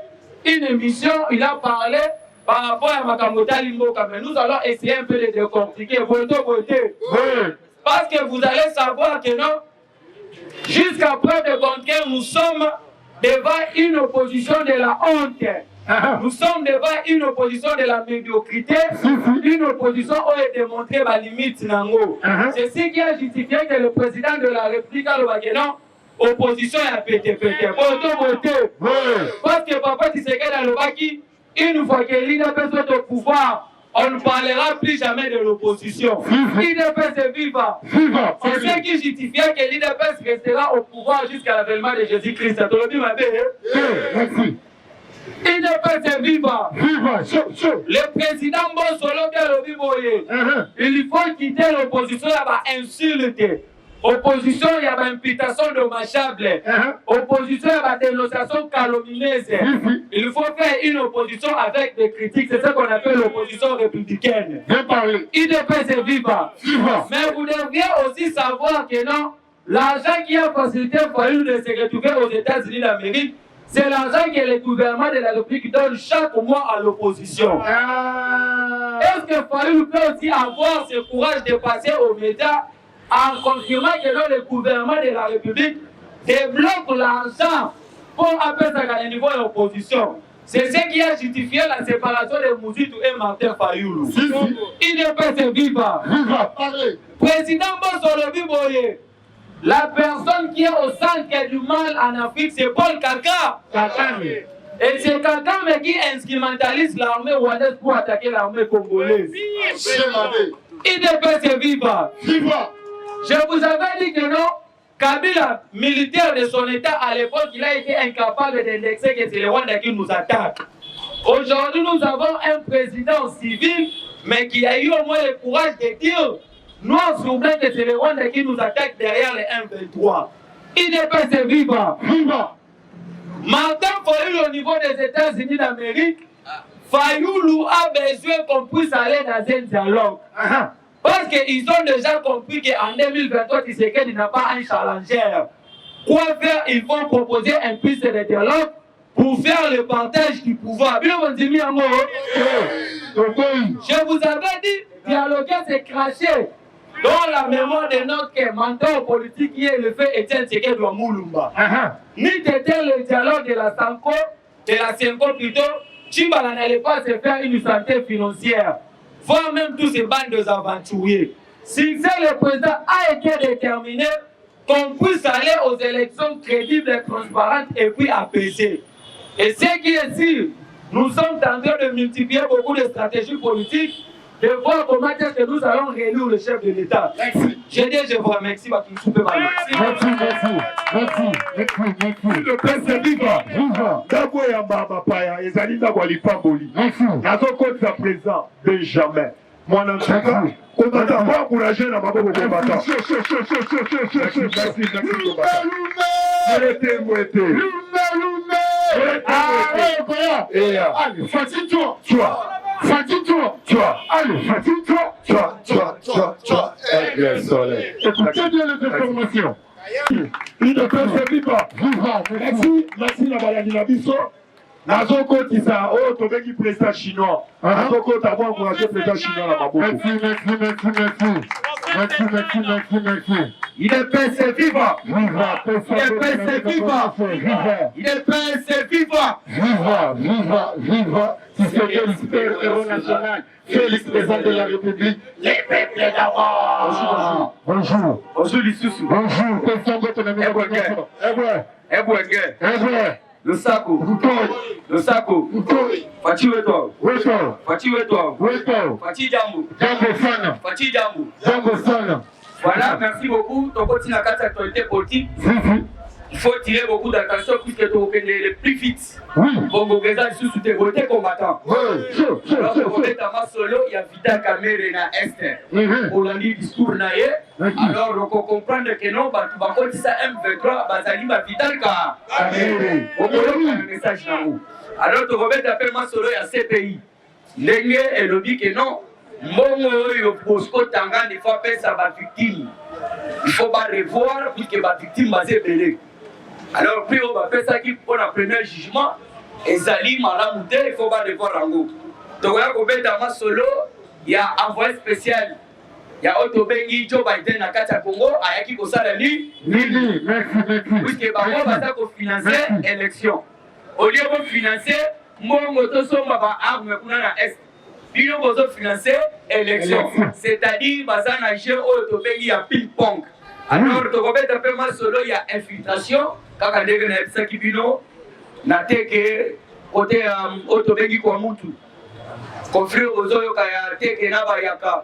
Speaker 6: une émission, il a parlé par rapport à Makamota Limboka. Mais nous allons essayer un peu de décortiquer. Parce que vous allez savoir que non, Jusqu'à preuve de contraire, nous sommes devant une opposition de la honte. Nous sommes devant une opposition de la médiocrité, une opposition où est démontré la limite. C'est ce qui a justifié que le président de la République a le non, opposition à pété. Parce que Papa Tshisekedi a le baki, une fois que l'IDPS est au pouvoir, on ne parlera plus jamais de l'opposition. L'IDPS est vivant. C'est ce qui justifiait que l'IDPS restera au pouvoir jusqu'à l'avènement de Jésus-Christ.
Speaker 1: Merci.
Speaker 6: IDPS est vivant. Le président Bonsolo il faut quitter l'opposition, il y a insulte. Opposition, il y a imputation dommageable. Opposition, il y a dénonciation calomnieuse. Il faut faire une opposition avec des critiques. C'est ce qu'on appelle l'opposition républicaine. IDPS est vivant. Mais vous devriez aussi savoir que non, l'argent qui a facilité Fayoulou de se retrouver aux États-Unis d'Amérique, c'est l'argent que le gouvernement de la République donne chaque mois à l'opposition. Est-ce que Fayoulou peut aussi avoir ce courage de passer aux médias en confirmant que le gouvernement de la République débloque l'argent pour appeler ça à niveau de l'opposition? C'est ce qui a justifié la séparation de Mouzitou et Martin Fayoulou. Il ne peut se vivre. Président Bonsolobi Boye, la personne qui est au centre du mal en Afrique, c'est Paul Kagame. Et c'est Kagame qui instrumentalise l'armée rwandaise pour attaquer l'armée congolaise. Il ne peut se vivre. Je vous avais dit que non, Kabila, militaire de son état à l'époque, il a été incapable d'indexer que c'est le Rwanda qui nous attaque. Aujourd'hui, nous avons un président civil, mais qui a eu au moins le courage de dire noir sur blanc que c'est le Rwanda qui nous attaque derrière les M23. Il n'est pas se vivre. Martin Fayoulou au niveau des États-Unis d'Amérique, Fayoulou a besoin qu'on puisse aller dans un dialogue. Parce qu'ils ont déjà compris qu'en 2023, Tshisekedi n'a pas un challenger. Quoi faire? Ils vont proposer un piste de dialogue pour faire le partage du pouvoir. Je vous avais dit, dialoguer, c'est cracher dans la mémoire de notre mentor politique qui est le fait Étienne Tshisekedi de Moulumba. Ni c'était le dialogue de la Senko plutôt, Chimbala n'allait pas se faire une santé financière. Voire même tous ces bandes aventuriers. Si le président a été déterminé qu'on puisse aller aux élections crédibles et transparentes et puis apaisées. Et ce qui est sûr, nous sommes en train de multiplier beaucoup de stratégies politiques, de voir comment est-ce que nous allons réélire le chef de l'État. Je dis, je vous remercie, merci.
Speaker 1: Le président Viva, Dago et Ambaba Paya, et Zalina Walipamboli. Nazo Côte la présent, Benjamin. Mon entendant, combattant, pas encourager la maboko combattant. Merci, allez, fatigue-toi, fatigue-toi, allez, fatigue-toi, le soleil. Écoutez bien les informations. Il ne peut se vivre. Merci, la balade de la biso. Nazo Koti ça, oh, tu veux président chinois. Nazo Koti a encouragé le président chinois la maboko. Merci. Il est PSC vivant. Il est PSC vivant. Il est PSC vivant. Viva. C'est le super héros national. Félix, président de la République. Les peuples d'abord. Bonjour. Bonjour, Lissoussou. Bonjour. Le Sako. Le Sako. Fati Weto. Fati Jambo. Fati Jambo. Voilà, merci beaucoup. Ton continent à 4 actualités politiques. Il faut tirer beaucoup d'attention puisque tu es le plus vite. Bongo Geza, je suis voté combattant. Alors, tu remets ta main solo, il y a Vita Kamere na Est. On a dit discours naïe. Alors, on peut comprendre que non, tu vas dire ça M23, Bazali va Vita Kamere. On peut un message là haut. Alors, tu remets ta main solo, il y a CPI. L'ennemi est le dit que non. Mongo Bosco Tangana, il faut appeler ça ma victime. Il faut pas revoir puisque ma victime va se belé. Alors, puis on va faire ça qui pour le premier jugement. Et Zali, Malamouté, il faut pas revoir en gros. Donc, on va mettre dans ma solo, il y a envoyé spécial.
Speaker 6: ya oto bengi Joe Biden na kati ya Congo ayaki kosala nini puisque bango baza kofinancer élection au lieu de financer mbongo tosomba ba arme kuna na est bino bozo financer élection c'est-à-dire baza na jeu oyo tobengi ya ping pong alors tokobeta mpe masolo ya infiltration kaka ndenge na yebisaki bino na teke kote ya oyo tobengi kwa mutu conflit ozoyoka ya teke na bayaka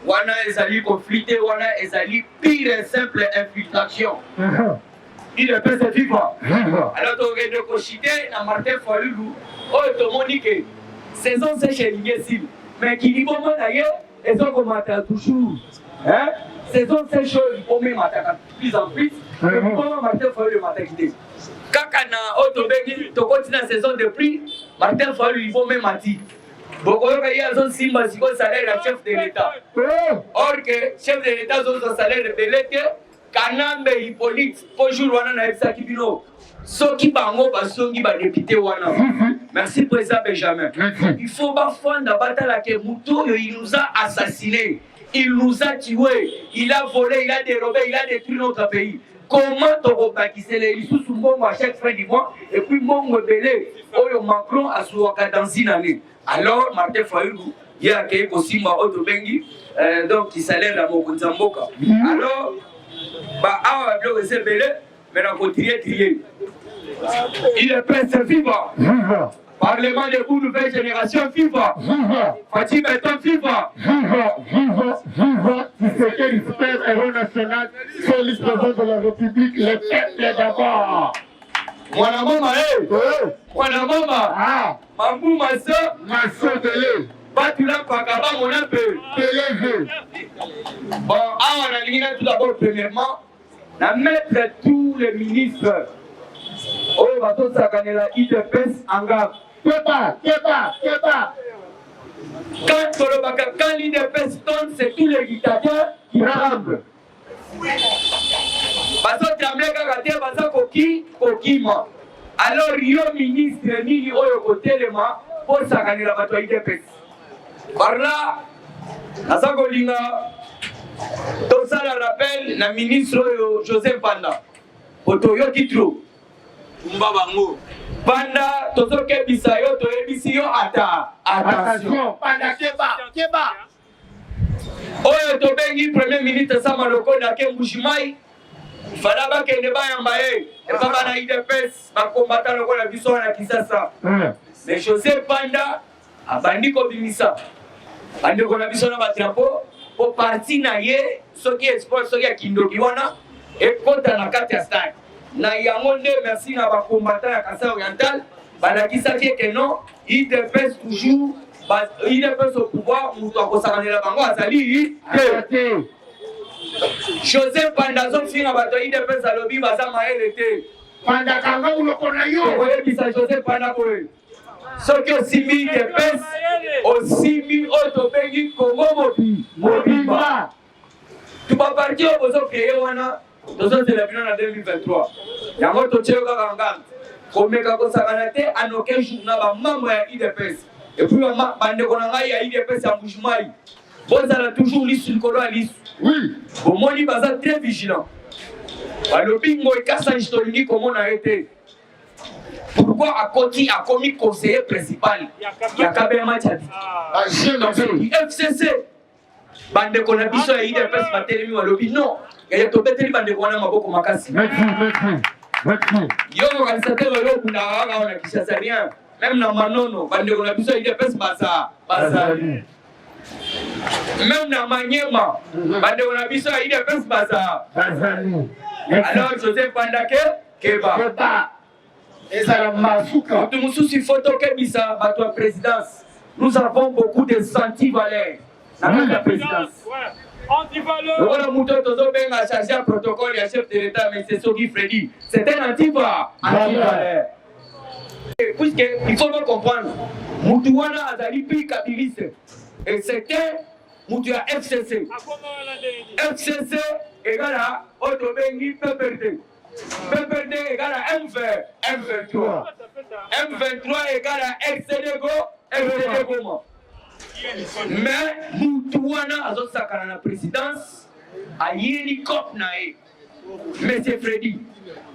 Speaker 6: wana ezali conflit te wana ezali pire simple infiltration il est peut vivre alors tokende koshite na Martin Fayulu oyo tomoni ke saison sèche elingi mais kiliboma na ye ezokomata toujours saison sèche oyo omemataka plus en plus ekiboma Martin Fayulu emataki te kaka na oyo tobengi tokoti na saison de pluie Martin Fayulu ibomemati bokoyoka ye azosimba sikoyo salaire ya chef de l'état or que chef de l'état azozwa salaire ebele te Kanambe Hippolyte po jour wana na yebisaki bino soki bango basongi badepute wana merci président Benjamin il faut bafanda batala ke mutu oyo il nous a assassiné il nous a tué il a volé il a dérobé il a détruit notre pays comment tokobakisele lisusu mbongo à chaque fin du mois et puis mbongo ebele oyo Macron asuwaka dans une année alors Martin Fayulu ye akei kosimba oyo tobengi donc salaire ya mokonzi ya mboka alors ba awa biloko eza ebele mais na kotrier il est presque vivant Parlement de vous, nouvelle génération, viva Fatih Beton, viva
Speaker 1: Tshisekedi, super héros national, solide président de la République, le peuple d'abord.
Speaker 6: Mwana mama, mwana mama, mambu maso
Speaker 1: Dele,
Speaker 6: batula pakaba mona pe. Bon, awa na lingina tout d'abord premièrement, na mettre tous les ministres oyo bazosakanela IDPS en garde.
Speaker 1: Keba.
Speaker 6: Quand Tolobaka, quand l'IDPS tombe, c'est tous les dictateurs qui tremblent. Baso tremble kaka te baza kokima. Alors yo ministre nini oyo kotelema po sakanela bato ya IDPS. Par là, naza kolinga tosala rappel na ministre oyo Joseph Panda. Poto yo titro. Mbabango. Panda tozokebisa yo toyebisi yo attention Panda keba oyo tobengi premier ministre Sama Lokonda ke Mbushimai fala bakende bayamba ye ebaba na IDPS bakombata lokola biso na Kisasa mais Joseph Panda abandi kobimisa bandeko na biso na batrapo po parti na ye soki espoir soki ya kindoki wana ekota na kati ya stade na yango nde merci na bakombata ya Kasai Oriental balakisaki ke non IDPS toujours IDPS au pouvoir mutu akosakanela bango azali te Joseph Panda azofinga bato ya IDPS alobi baza mayele te
Speaker 1: Panda kanga uloko na yo
Speaker 6: oyebisa Joseph Panda boye soki osimi IDPS osimi oyo tobengi Congo mobimba tubaparti oyo bozokreye wana tozozela bino na 2023 yango totyeo kaka nganda komeka kosakana te en aucun jour na bamembre ya IDPS epuis bandeko na ngai ya IDPS ya Mbushimai bozala toujours lisu likolo ya lisu bomoni baza très vigilant balobi ngo ekasani tolingi komona ye te pourquoi akomi conseiller principal ya Kabema Tchadi FCC bandeko na biso ya IDPS batelemi balobi non yaya tobeteli bandeko wana maboko makasi yo organisateur oyo okundaka kaka wana Kinshasa rien même na manono bandeko na biso ya IDPS bazali même na Manyema bandeko na biso ya IDPS bazali alors Joseph Panda keba
Speaker 1: ezala masuka
Speaker 6: mutu mosusu photo kebisa bato ya présidence nous avons beaucoup de antivaleurs na kati ya présidence voilà muto tozobenga chargé ya protocole ya chef de l'état mais c'est Soki Freddy c'est un antivaleur puisque il faut bien comprendre mutu wana azali pi kabiliste et c'était mutu ya FCC egala oyo tobengi PPRD égale à M23 égale à RCD Goma Mais Moutouana a Zosakana la présidence, a Yéni Kop Nae, Monsieur Freddy.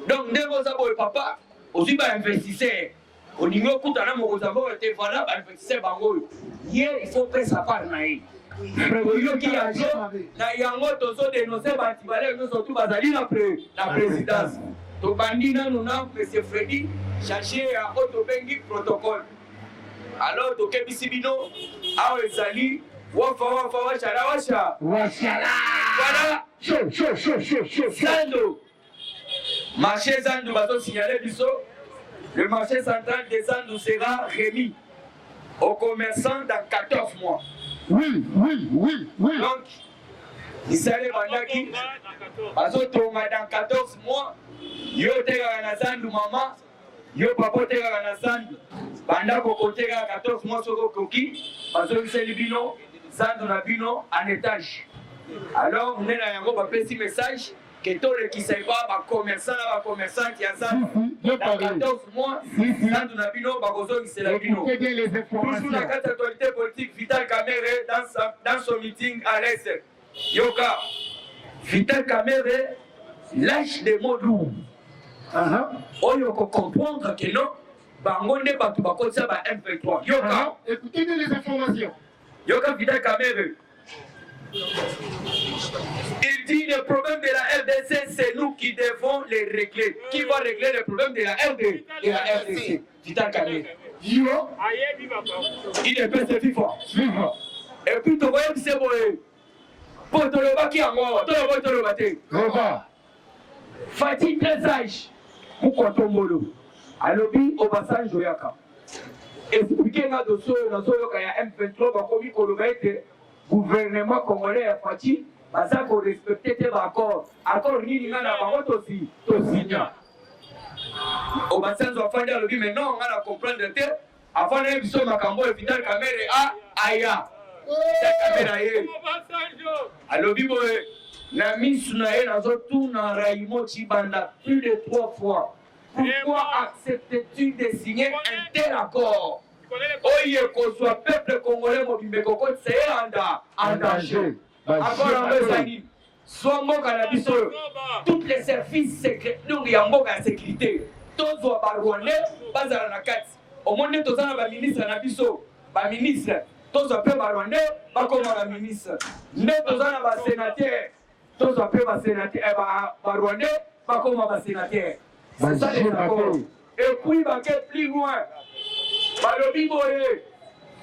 Speaker 6: Donc, dès que vous avez papa, aussi va investisseur. Au niveau Koutana, vous avez été valable, investisseur Bango. Hier, il faut faire sa part Nae. Yo qui a joué, na yango tozo dénoncer Batibale, nous surtout Bazali la présidence. To bandina nous na Monsieur Freddy, chercher à Otobengi protocole. Alors to kebisibino, a ezali, wafa chala. Voilà. Chaud. Zando. Marché Zando va signaler biso. Le marché central des Zando sera remis aux commerçants dans 14 mois.
Speaker 1: Oui.
Speaker 6: Donc, il s'allait bandaki, bazotonga dans 14 mois, yo tega na Zandu maman, yo papa tega na Zandu, bandako kotega 14 mois soko koki, bazobiseli bino, Zandu na bino en étage. Alors, on est là, on va passer message que tous les qui ne savent pas, les commerçants qui ont ça, dans 14 mois, Zandu na bino, bagozo qui la bino. Toujours la carte actualité politique, Vital Kamerhe dans son meeting à l'Est. Yoka, Vital Kamerhe lâche des mots lourds. On peut comprendre que non, bango n'est pas tout bas comme ça, M23. Yoka,
Speaker 1: écoutez les informations.
Speaker 6: Yoka Vital Kamerhe. Il dit le problème de la RDC, c'est nous qui devons les régler. Qui va régler le problème de la RDC? Vital Kamerhe. Il est passé FIFA. Et puis, tu vois, c'est bon. Pour te le baki en moi, te le bater. Fatih très sage. Pourquoi ton molo? Alobi, au passage, Joyaka. Expliquez moi de ce qu'il y a M23, comme il gouvernement congolais à Fatih, parce qu'on respectait tes accords. Accord ni n'a pas aussi, signé. Au bassin de Fandi Alobi, mais non, on va comprendre de tel. Avant l'émission, Makambo et Vital Kamerhe à Aya. Vital Kamerhe. Alobi, la mise sur la tout dans Raïmo Chibanda plus de 3 fois. Pourquoi acceptes-tu de signer un tel accord? Oye, qu'on soit peuple congolais, c'est en danger. Accord en Bezani. Soit mon cannabis, tous les services secrets, nous, il y a un sécurité. Tous les barouanais, pas à la carte. Au monde, tous les ministres, les ministres, tous les barouanais, pas comme la ministre. Nous, tous les sénateurs, tous les sénateurs, barouanais, pas comme les sénateurs. C'est ça les accords. Et puis, plus loin. Balobi boye,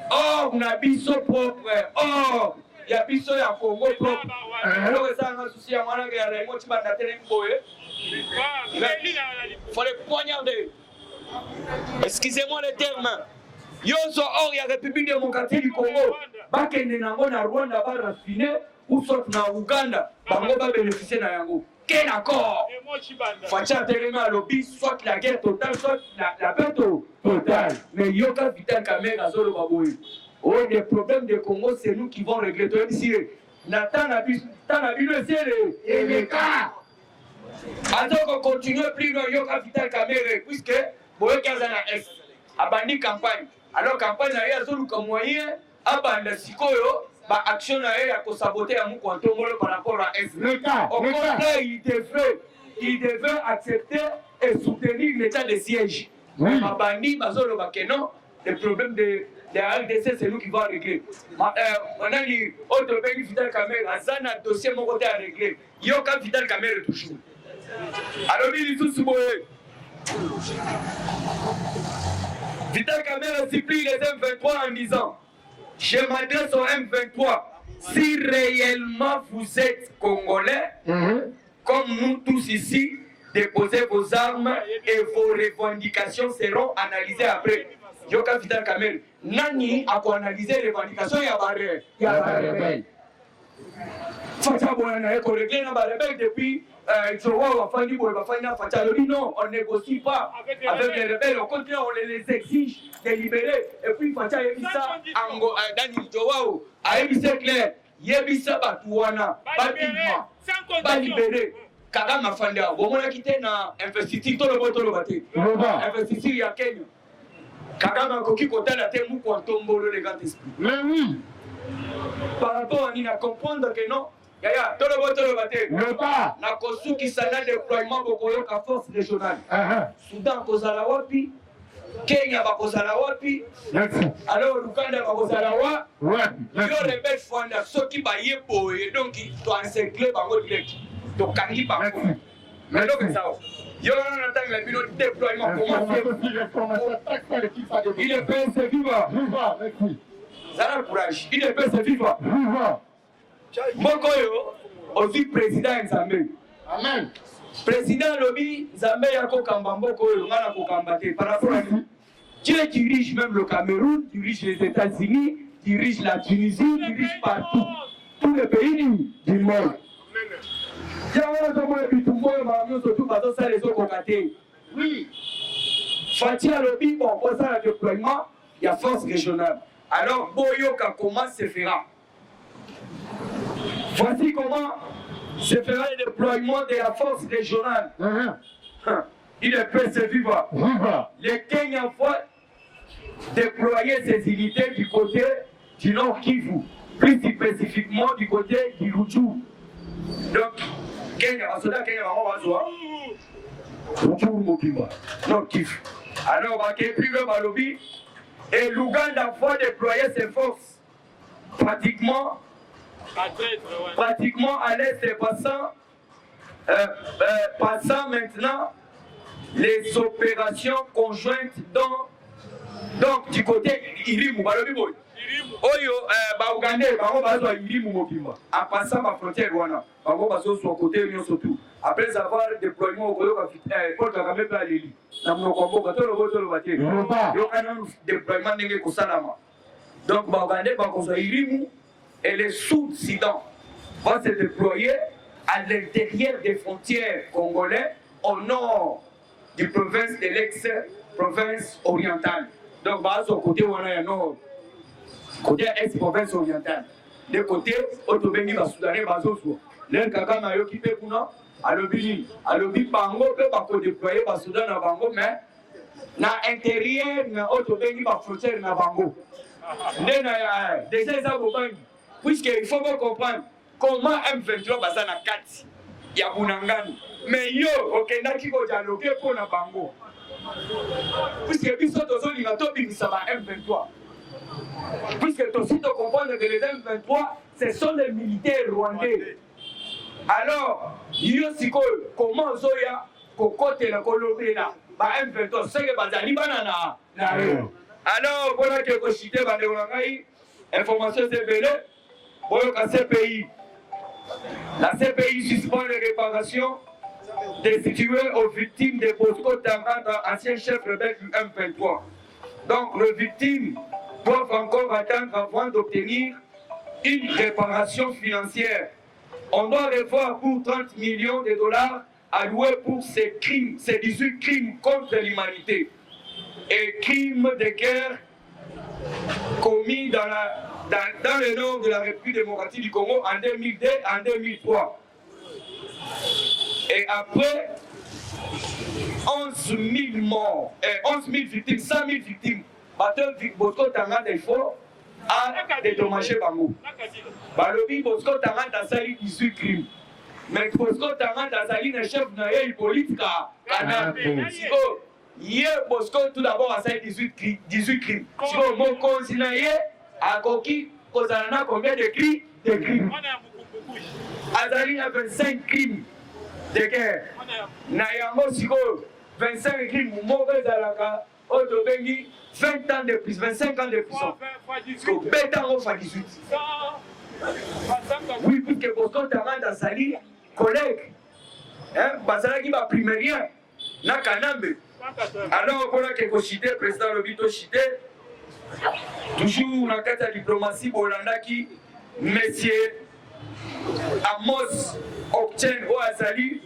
Speaker 6: or na biso propre, or ya biso ya Congo propre. Alors ça on a souci à moi là que les mots tu vas t'atteler boye. Faut les poignarder. Excusez-moi le terme. Yo so or ya République démocratique du Congo. Ba kende nango na Rwanda ba raffiné ou soit na Uganda, bango ba bénéficier na yango. Quel accord? Facha Terema lobby, soit la guerre totale, soit la paix totale. Mais Yoka Vital Kamerhe a zolo baboui. Oh, les problèmes du Congo, c'est nous qui vont régler. Toi, ici, Nathan a vu le ciel et les cas. Alors qu'on continue plus dans Yoka Vital Kamerhe, puisque Boye Kazana Est a banni campagne. Alors, campagne a eu zolo comme moyen, a banni Sikoyo. Bah, action à saboter à mon compte par rapport à S. Au contraire, il devait accepter et soutenir l'état de siège. Mais ma bandi, ma zone non, le problème de la RDC, c'est nous qui va régler. On a dit, autre pays, Vital Kamerhe, un dossier mon côté à régler. Il y a aucun Vital Kamerhe toujours. Alors, il dit tout ce Vital Kamerhe supplie les M23 en disant. Je m'adresse au M23. Si réellement vous êtes Congolais, comme nous tous ici, déposez vos armes et vos revendications seront analysées après. Yoka Vital Kamerhe, Nani a analysé les revendications, il y a barré. Facha Boyana est réglé dans la rebelle depuis non, on ne négocie pas avec les rebelles, au contraire, on les exige de libérer. Et puis, Facha Yebisa, Dani Joao, Aebisa clair, Yebisa Batouana, pas libéré. Kagama Fanda, on a quitté dans investiture, tout le monde, investiture, il y a Kenya. Kagame Koki Kotala Temu Kwantombolo les grands esprits.
Speaker 1: Mais oui.
Speaker 6: Par rapport à Nina, comprendre que non. Yaya, tout le monde le bâté.
Speaker 1: Le pas.
Speaker 6: Na Kosuki Sana déploiement Bokoyo ka force régionale. Soudan Kozala Wapi. Kenya Bakozala Wapi.
Speaker 1: Merci.
Speaker 6: Alors Lukanda Bakozala Wapi.
Speaker 1: Merci.
Speaker 6: Yo rebelle Fwanda, ceux qui baillent pour et donc ils doivent encercler par votre direct. Donc Kangi par contre. Mais donc ça. Yo on attend le bureau de déploiement il est prêt, c'est vivant.
Speaker 1: Viva. Merci.
Speaker 6: Ça a le courage. Il est prêt, c'est vivant.
Speaker 1: Viva.
Speaker 6: Mokoyo, aussi président Nzambe.
Speaker 1: Amen.
Speaker 6: Président Lobi, Nzambe Yako Kambamboko, Ngana Kokambate. Par rapport à lui, Dieu dirige même le Cameroun, dirige les États-Unis, dirige la Tunisie, dirige partout. Tous les pays du monde. Oui. Fatia Lobi, bon, pour ça, le déploiement, il y a force régionale. Alors, Boyoka, comment se fera? Voici comment se fera le déploiement de la force régionale. Il est prêt, c'est vivant. Le Kenya va déployer ses unités du côté du Nord Kivu, plus spécifiquement du côté du Rutshuru. Donc, Kenya, Kenya va voir Rutshuru Mokimba, Nord Kivu. Alors, on va plus le Balobi et l'Ouganda va déployer ses forces pratiquement à l'est, passant maintenant les opérations conjointes donc du côté Irimu, Balobi Boy. Oyo, Ougandais, Irimu Mokimba. En passant ma frontière, Rwanda, son côté, surtout. Après avoir déploiement au Koyo, Paul Kagame peut aller. Dans mon combat, il y a un déploiement de Kosalama. Donc, Ougandais, Irimu et les Sud-Sudan vont se déployer à l'intérieur des frontières congolaises au nord du province de l'ex-province orientale. Donc, au côté où on est nord, côté ex-province orientale. De côté, Otobengi va soudaner Bazosou. L'un Kagame a occupé pour nous, à l'Obini, Bango, peut pas déployer à Soudan à Bango, mais dans l'intérieur, Otobengi va frontière à Bango. Déjà, ça va puisqu'il faut bien comprendre comment M23 va s'en à 4. Il y a Bunangani. Mais yo, ok, n'a qui va dialoguer pour la Bango. Puisque puis ça, il va tomber ça va M23. Puisque tu dois comprendre que les M23, ce sont les militaires rwandais. Alors, yo siko comment Zoya, Kokote la Colombie là, M23, c'est que Bazali banana. Alors, voilà que je cite Bandewangai, information CPD. La CPI. La CPI suspend les réparations destituées aux victimes de Bosco Tangata, ancien chef rebelle du M23. Donc, les victimes doivent encore attendre avant d'obtenir une réparation financière. On doit revoir pour 30 millions de dollars alloués pour ces crimes, ces 18 crimes contre l'humanité et crimes de guerre commis dans le nord de la République démocratique du Congo en 2002 en 2003. Et après 11 000 morts, 11 000 victimes, 100 000 victimes, Bosco Tangata il faut a dédommagé Bango. Balobi Bosco Tangata a sali 18 crimes. Mais Bosco Tangata a sali un chef de politique à hier, Bosco tout d'abord a sali 18 crimes. Si mon conseiller a coquille, Kozana combien de crimes? Azali a 25 crimes de guerre. Nayango Siko, 25 crimes, mauvais Alaka, Otobengi, 20 ans de prison, 25 ans de prison. Bétango fa 18. Oui, puisque Bosco Tangata a sali, collègue, Bazala qui va primer rien, n'a Kanambe. Alors, voilà que vous citez, président Lobito cité, toujours dans la diplomatie Bolanda qui, monsieur Amos obtient au Azali,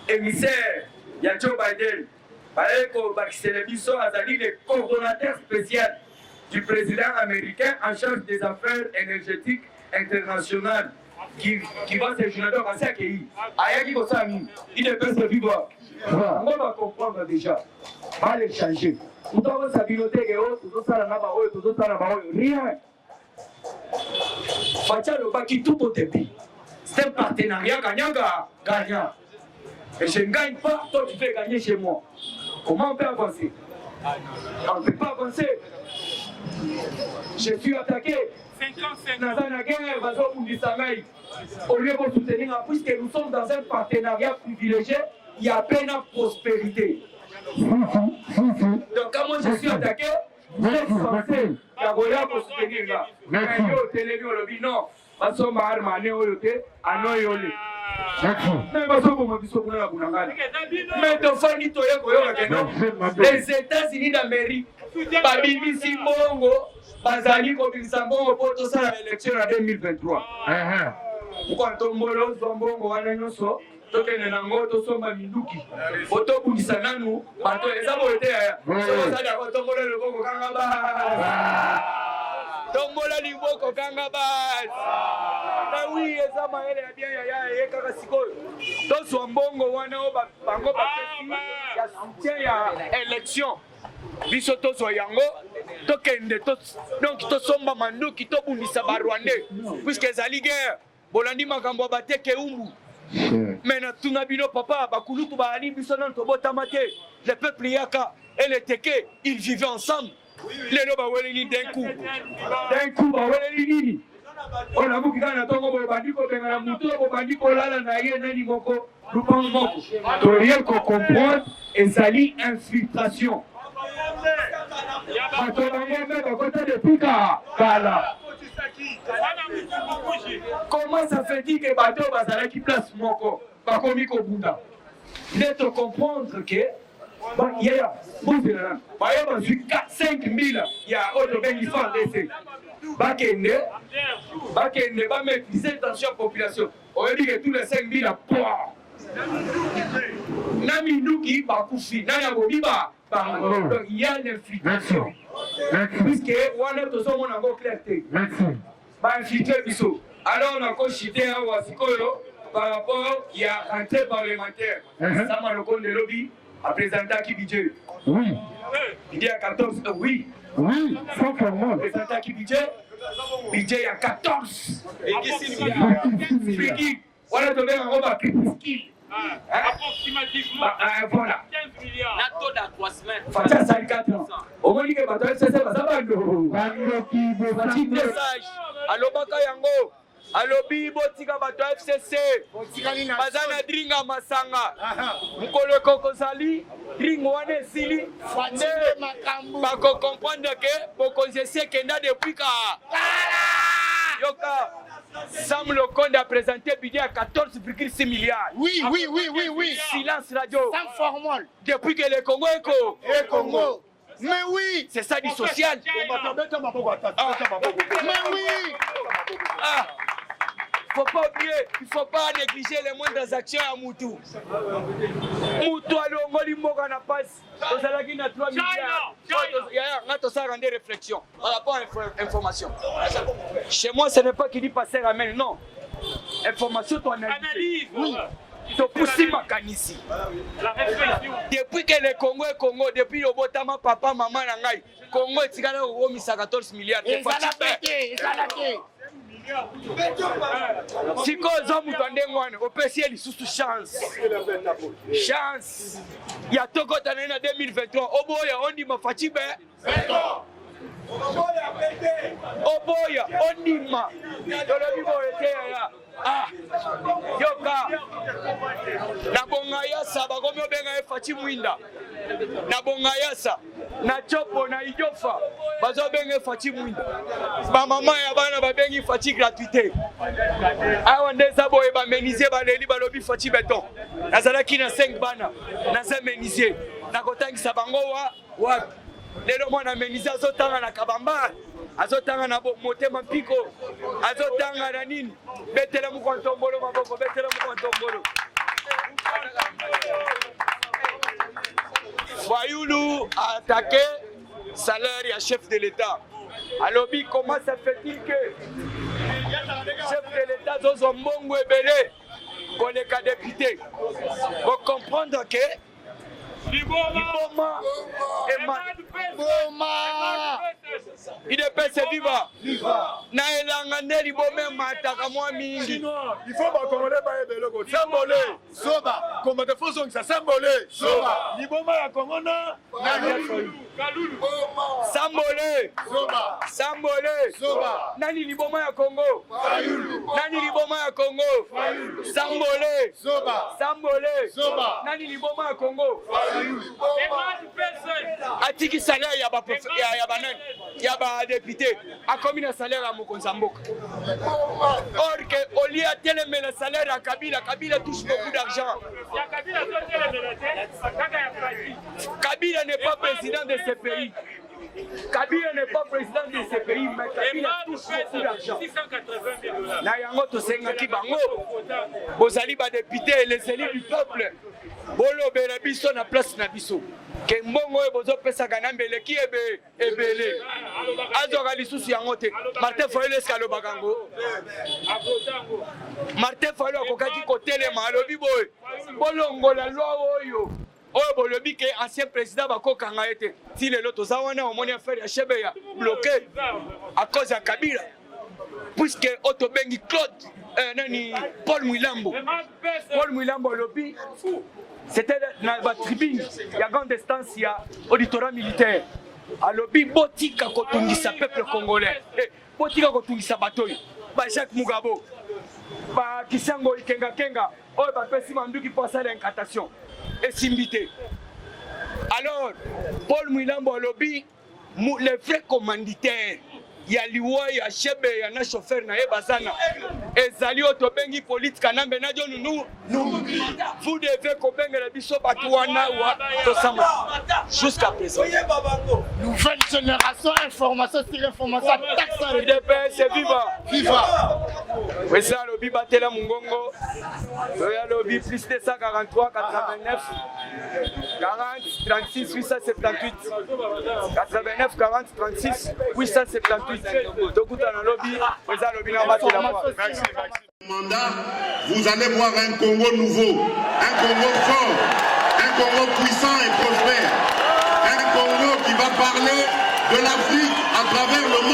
Speaker 6: émissaire, il y a Joe Biden, Azali, le coordonnateur spécial du président américain en charge des affaires énergétiques internationales qui va se joindre à ce pays. Ayaki Kosami, il est bien se vivre. On va comprendre déjà, on va les changer.
Speaker 7: Nous avons sa bibliothèque et autres, tout ça, rien. Fatia le baki tout au début. C'est un partenariat gagnant. Et je ne gagne pas, toi tu fais gagner chez moi. Comment on peut avancer? On ne peut pas avancer. Je suis attaqué.
Speaker 3: 55
Speaker 7: Dans la guerre, au lieu de soutenir, puisque nous sommes dans un partenariat privilégié, il y a peine à prospérité. Donc, quand moi je suis attaqué, vous êtes censé avoir pour soutenir là. Merci. Non, parce que ma arme est au yoté, à Noyolé. Les États-Unis d'Amérique, Babimi Simbongo, Bazali Kobinsa Bongo, pour tout ça, l'élection en 2023. Pourquoi Tombolo, Zombongo, Wananoso, Token Nango, Tosoma Minduki, Oto Bundisananu, Bato, les Aboté, Tombola le Bongo Kangaba. Tombola le Bongo Kangaba. Oui, ça m'a aidé bien, il y a Zombongo, Wanao, Bango, il y a élection. Bisoto Soyango, Tokende, donc Tosomba Manduki, Tobundisa Barwande, puisque Zali guerre, Bolandi Makambo Bateke Umbu. Maintenant, tout Nabino Papa, Bakulutu Bahani, Bisonan Tobotamate, le peuple Yaka et les Teke, ils vivaient ensemble. Les Loba Weleni d'un coup, Weleni. On a beaucoup de Tongo Bandiko, Bengamuto, Bandiko Lala, Naye, Nani Moko, Lupan Moko. Pour rien qu'on comprenne, et Zali infiltration. Comment ça fait dire que bateau bazala qui place moko bakomi ko bunda d'être comprendre que il y a buzela ba ya ba 5 000 il y a autre ben qui font laisser bakende ba maîtriser tension population on dit que tous les 5 000 à Nami Nuki bakufi nana bobiba. Donc il y a une infiltration. Puisque on a tous mon encore clarté. Bah infiltrer biso. Alors on a encore chité à Wasikoyo par rapport il y a un entrée parlementaire. Ça m'a le compte de lobby à présenter qui budget. Oui. Il y a 14. Oui. Oui. Sans comment. Présenter qui budget. Budget il y a 14. Et qui c'est voilà de faire un robe à skill.
Speaker 3: Approximativement
Speaker 7: voilà.
Speaker 3: 15 milliards.
Speaker 8: La taux d'accroissement.
Speaker 7: Fatia 54 ans. Au moins, il y a des message. Allo Baka Yango. Allo Bibo Tika Bato FCC. Bazana Dringa Masanga. Mukolo Kokozali. Dring Wane Sili. Bako comprendre que Boko Jesse Kenda depuis ka. Yoka. Sam Lokonde a présenté budget à 14,6 milliards.
Speaker 8: Oui.
Speaker 7: Silence radio.
Speaker 8: Sam formol.
Speaker 7: Depuis que le Congo est
Speaker 8: Congo. Mais oui.
Speaker 7: C'est ça du social.
Speaker 8: Mais oui.
Speaker 7: Ah. Faut pas oublier, il faut pas négliger les moindres actions à Moutou. Moutou a l'ongoli moga na passe. Aux alagis na 3 milliards. Il y a des réflexions par rapport à l'information. Chez moi, ce n'est pas qui dit passer à main, non. Information, ton analyse. Oui. Tu pousses ma canisse. Depuis que le Congo est Congo, depuis le Botama, papa, maman, Nangai, Congo est tigala au Misa 14 milliards.
Speaker 8: Et ça l'a pété.
Speaker 7: Si cause homme au PC il sous chance. Il y a tout côté en 2023. Oh boy, on dit ma fatigue. Oh boy, on dit ma. Ah, yoka. Na bongaya saba gomi obenga fatigue mwinda. Na bongaya sa. Na chopo na ijofa. Bazo benga fatigue mwinda. Ba mama ya bana ba bengi fatigue gratuité. Awa ndeza boye ba meniser ba leli ba lobi fatigue beton. Nazalaki na 5 bana. Na za meniser. Na kotangisa bango wa lelo mwana meniser azotanga na kabamba. Azotanga na motema mpiko. Azotanga na nini? Betela mu kontombolo maboko, betela mu kontombolo. Fayulu a attaqué salaire et chef de l'État. Alors, comment ça fait-il que chef de l'État Zozo Mbongo Ebele, collègue député, vous comprendre que Liboma et UDPS viva. Na elanga nde libome mataka mwa mingi.
Speaker 5: Il faut pas commander par les locaux. Symbole. Soba. Comment te faut ça symbole. Soba. Liboma ya Kongona.
Speaker 7: Sambole.
Speaker 5: Soba.
Speaker 7: Sambole.
Speaker 5: Soba.
Speaker 7: Nani liboma ya Congo? Nani liboma ya Congo? Sambole.
Speaker 5: Soba.
Speaker 7: Sambole.
Speaker 5: Soba.
Speaker 7: Nani liboma ya Congo? Atiki salaire ya ba ya ba député a commis le salaire à Mokonzamboka. Or que au lieu de télémer le salaire à Kabila, Kabila touche beaucoup d'argent. Kabila n'est pas président de ce pays. Kabila n'est pas président de ce pays, mais Kabila touche beaucoup d'argent. Na yango to sengaki bango. Bozali ba député et les élus du peuple. Bolo bela biso na place na biso. Ke mbongo e bozo pesa kanambe leki ebele. Azoka lisusu yango te. Martin Fayulu eskalo bakango. Martin Fayulu akokaki kotelema alobi boye. Bolongola lwa oyo. Oyo bolobi ke ancien président bakokanga ete. Si lelo toza wana omoni affaire ya Chebe ya bloqué à cause ya Kabila. Puisque otobengi Claude nani Paul Mwilambo. Paul Mwilambo lobi c'était dans la tribune, il y a grande distance, il y a auditorat militaire. Alors, botika kotungisa peuple congolais. Botika kotungisa batoy. Ba Jacques Mugabo. Ba Kisango Kenga. Oh, ba pesi manduki pour ça l'incantation. Et simbité. Alors, Paul Mwilambo lobby, les vrais commanditaires. Il y a liwa ya Chebe ya na chauffeur na ebazana ezali otobengi politique kanambe na jo nous vous devez kobenga la biso batwana wa tosama jusqu'à présent.
Speaker 8: Nouvelle génération, information sur information, taxe
Speaker 7: UDPS viva.
Speaker 8: viva.
Speaker 7: Oui, ça lobby batela mungongo. Soya lobby plus de 143 89 40 36 878 89 40 36 878.
Speaker 2: Mandat, vous allez voir un Congo nouveau, un Congo fort, un Congo puissant et prospère, un Congo qui va parler de l'Afrique à travers le monde.